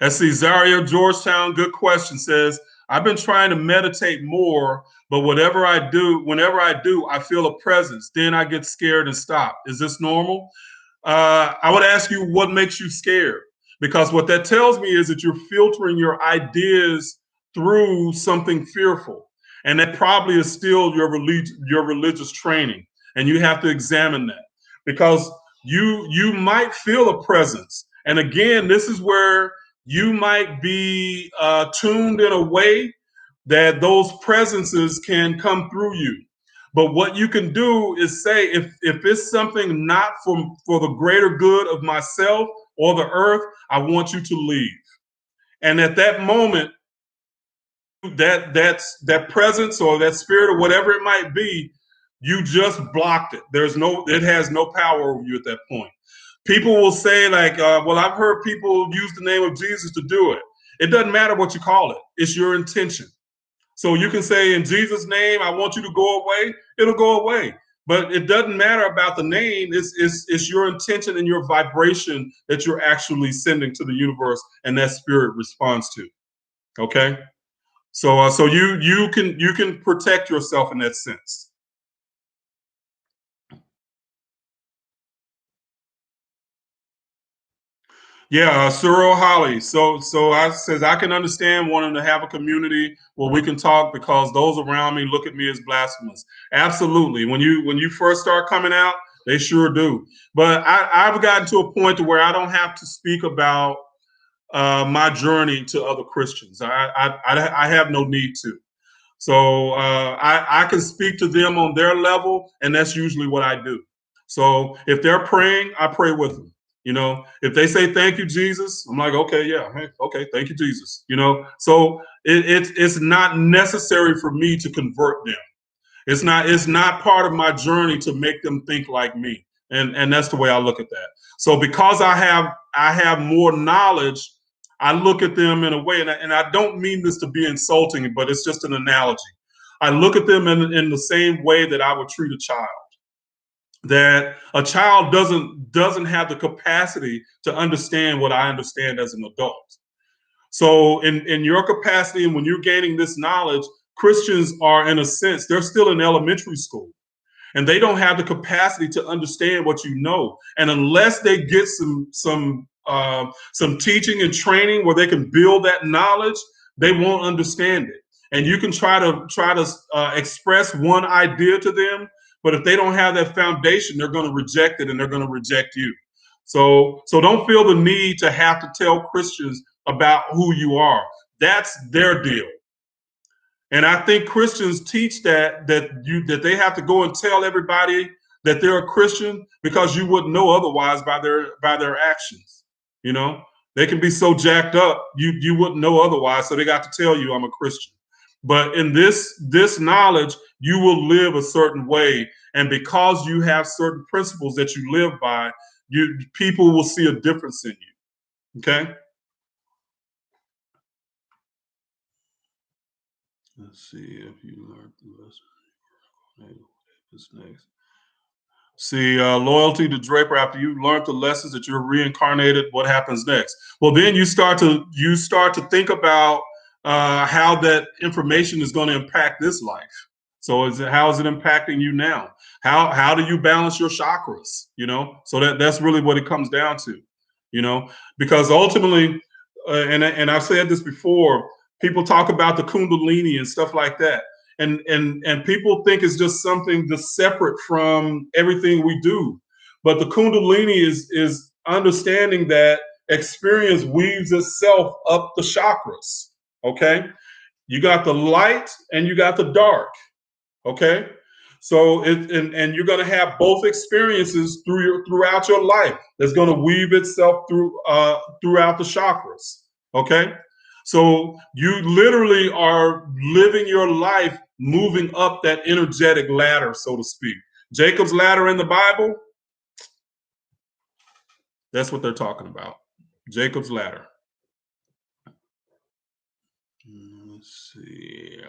Let's see. Zaria Georgetown, good question, says, I've been trying to meditate more, but whenever I do, I feel a presence. Then I get scared and stop. Is this normal? I would ask you, what makes you scared? Because what that tells me is that you're filtering your ideas through something fearful. And that probably is still your religious training. And you have to examine that. Because you might feel a presence. And again, this is where you might be tuned in a way that those presences can come through you. But what you can do is say, if it's something not for the greater good of myself or the earth, I want you to leave. And at that moment, that presence or that spirit or whatever it might be, you just blocked it. It has no power over you at that point. People will say like, well, I've heard people use the name of Jesus to do it. It doesn't matter what you call it. It's your intention. So you can say, in Jesus' name, I want you to go away. It'll go away. But it doesn't matter about the name. It's your intention and your vibration that you're actually sending to the universe, and that spirit responds to. Okay. So you can protect yourself in that sense. Yeah, Cyril Holly. So I says I can understand wanting to have a community where we can talk because those around me look at me as blasphemous. Absolutely. When you first start coming out, they sure do. But I've gotten to a point to where I don't have to speak about my journey to other Christians. I have no need to. So I can speak to them on their level, and that's usually what I do. So if they're praying, I pray with them. If they say thank you, Jesus, I'm like, okay, yeah, hey, okay, thank you, Jesus. So it's not necessary for me to convert them. It's not part of my journey to make them think like me. And that's the way I look at that. So because I have more knowledge, I look at them in a way, and I don't mean this to be insulting, but it's just an analogy. I look at them in the same way that I would treat a child. That a child doesn't have the capacity to understand what I understand as an adult. So in your capacity, and when you're gaining this knowledge, Christians are, in a sense, they're still in elementary school, and they don't have the capacity to understand what you know. And unless they get some teaching and training where they can build that knowledge, they won't understand it. And you can try to express one idea to them, but if they don't have that foundation, they're going to reject it, and they're going to reject you. So don't feel the need to have to tell Christians about who you are. That's their deal. And I think Christians teach that they have to go and tell everybody that they're a Christian, because you wouldn't know otherwise by their actions. They can be so jacked up, you wouldn't know otherwise. So they got to tell you, I'm a Christian. But in this knowledge, you will live a certain way, and because you have certain principles that you live by, people will see a difference in you. Okay. Let's see if you learned the lesson. What's next? See, loyalty to Draper. After you learned the lessons that you're reincarnated, what happens next? Well, then you start to think about how that information is going to impact this life. So how is it impacting you now? How do you balance your chakras? So that's really what it comes down to. Because ultimately, and I've said this before, people talk about the Kundalini and stuff like that. And people think it's just something that's separate from everything we do. But the Kundalini is understanding that experience weaves itself up the chakras. Okay. You got the light and you got the dark. Okay. So and you're going to have both experiences throughout your life. That's going to weave itself throughout the chakras. Okay. So you literally are living your life moving up that energetic ladder, so to speak. Jacob's ladder in the Bible, that's what they're talking about. Jacob's ladder. Let's see.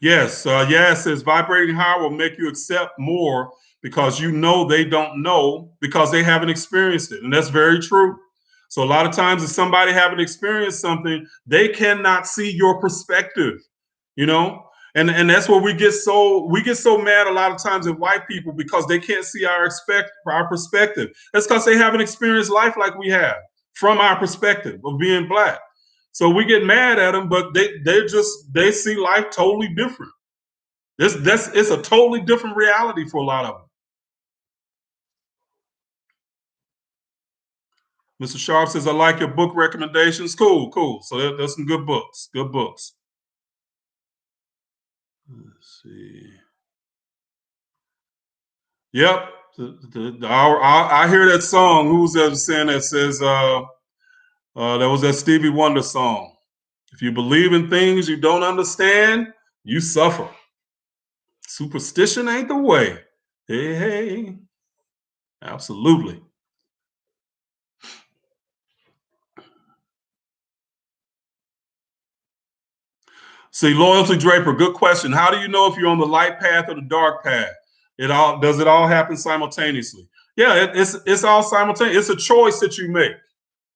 Yes, it says vibrating higher will make you accept more because they don't know because they haven't experienced it. And that's very true. So a lot of times if somebody haven't experienced something, they cannot see your perspective, you know? And that's where we get so mad a lot of times at white people because they can't see our perspective. That's because they haven't experienced life like we have from our perspective of being black. So we get mad at them, but they see life totally different. It's a totally different reality for a lot of them. Mr. Sharp says, I like your book recommendations. Cool. So there's some good books. Good books. Let's see. Yep. I hear that song. Who's that saying that says that was that Stevie Wonder song? If you believe in things you don't understand, you suffer. Superstition ain't the way. Hey. Absolutely. See, Loyalty Draper, good question. How do you know if you're on the light path or the dark path? Does it all happen simultaneously? Yeah, it's all simultaneous. It's a choice that you make.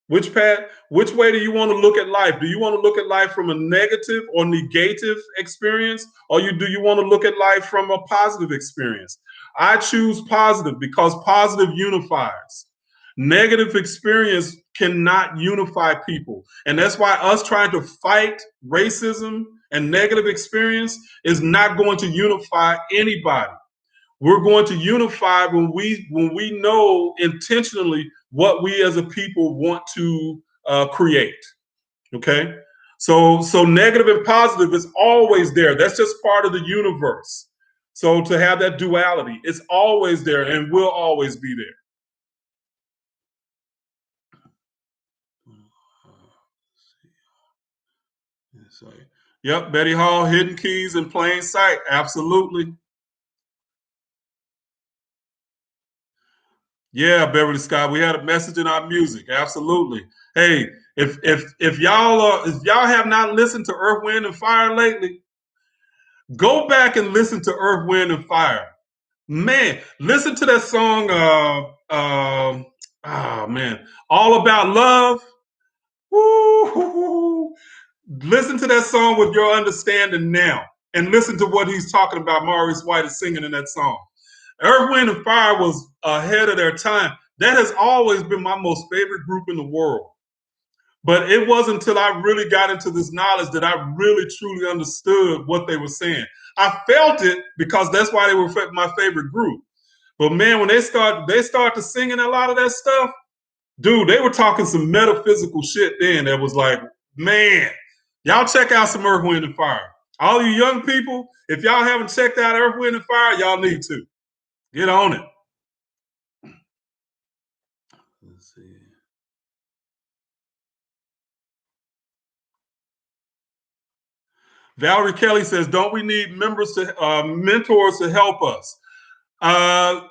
Which path, which way do you want to look at life? Do you want to look at life from a negative or negative experience? Or do you want to look at life from a positive experience? I choose positive because positive unifies. Negative experience cannot unify people. And that's why us trying to fight racism and negative experience is not going to unify anybody. We're going to unify when we know intentionally what we as a people want to create. Okay, so negative and positive is always there. That's just part of the universe. So to have that duality, it's always there and will always be there. Yep, Betty Hall, hidden keys in plain sight. Absolutely. Yeah, Beverly Scott, we had a message in our music. Absolutely. Hey, if y'all have not listened to Earth, Wind, and Fire lately, go back and listen to Earth, Wind, and Fire. Man, listen to that song. Man, All About Love. Woo. Listen to that song with your understanding now, and listen to what he's talking about. Maurice White is singing in that song. Earth, Wind, and Fire was ahead of their time. That has always been my most favorite group in the world. But it wasn't until I really got into this knowledge that I really truly understood what they were saying. I felt it because that's why they were my favorite group. But man, when they started singing a lot of that stuff, dude, they were talking some metaphysical shit then that was like, man, y'all check out some Earth, Wind, and Fire. All you young people, if y'all haven't checked out Earth, Wind, and Fire, y'all need to. Get on it. Let's see. Valerie Kelly says, "Don't we need mentors to help us?" Uh,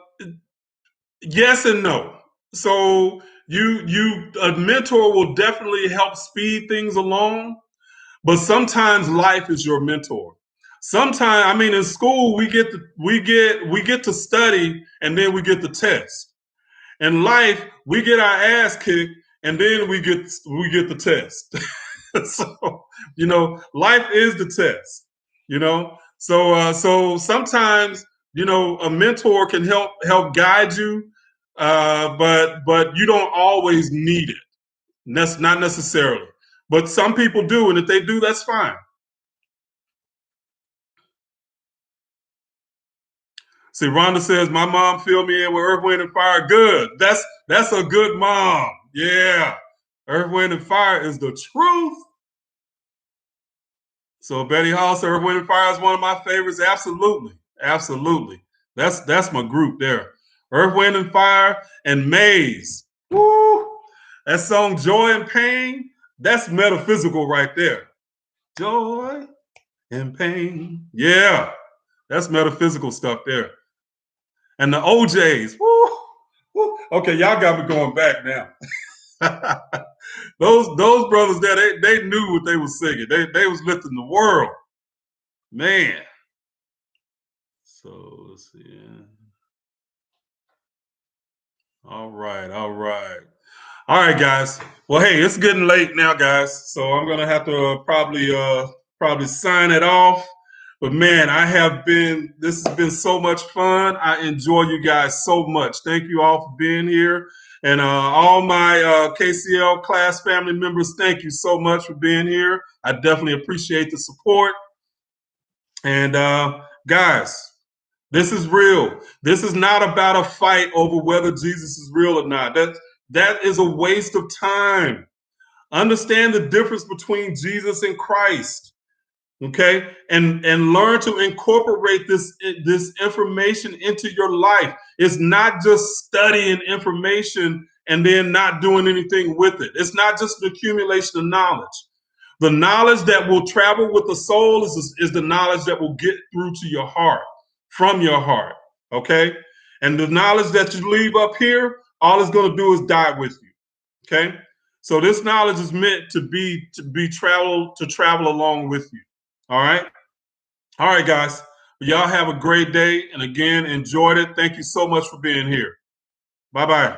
yes and no. So a mentor will definitely help speed things along, but sometimes life is your mentor. Sometimes, I mean, in school we get to study and then we get the test. In life, we get our ass kicked and then we get the test. So life is the test. So sometimes a mentor can help guide you, but you don't always need it. That's not necessarily, but some people do, and if they do, that's fine. See, Rhonda says my mom filled me in with Earth, Wind, and Fire. Good. That's a good mom. Yeah, Earth, Wind, and Fire is the truth. So Betty Hall said Earth, Wind, and Fire is one of my favorites. Absolutely. That's my group there. Earth, Wind, and Fire and Maze. Woo! That song Joy and Pain, that's metaphysical right there. Joy and pain. Yeah, that's metaphysical stuff there. And the OJs. Woo! Woo. Okay, y'all got me going back now. those brothers there, they knew what they were singing. They was lifting the world. Man. So let's see. All right. All right, guys. Well, hey, it's getting late now, guys. So I'm gonna have to probably sign it off. But man, this has been so much fun. I enjoy you guys so much. Thank you all for being here. And all my KCL class family members, thank you so much for being here. I definitely appreciate the support. And guys, this is real. This is not about a fight over whether Jesus is real or not. That is a waste of time. Understand the difference between Jesus and Christ. Okay, and learn to incorporate this information into your life. It's not just studying information and then not doing anything with it. It's not just an accumulation of knowledge. The knowledge that will travel with the soul is the knowledge that will get through to your heart, from your heart. Okay, and the knowledge that you leave up here, all it's going to do is die with you. Okay, so this knowledge is meant to travel along with you. All right, guys. Y'all have a great day, and again, enjoyed it. Thank you so much for being here. Bye bye.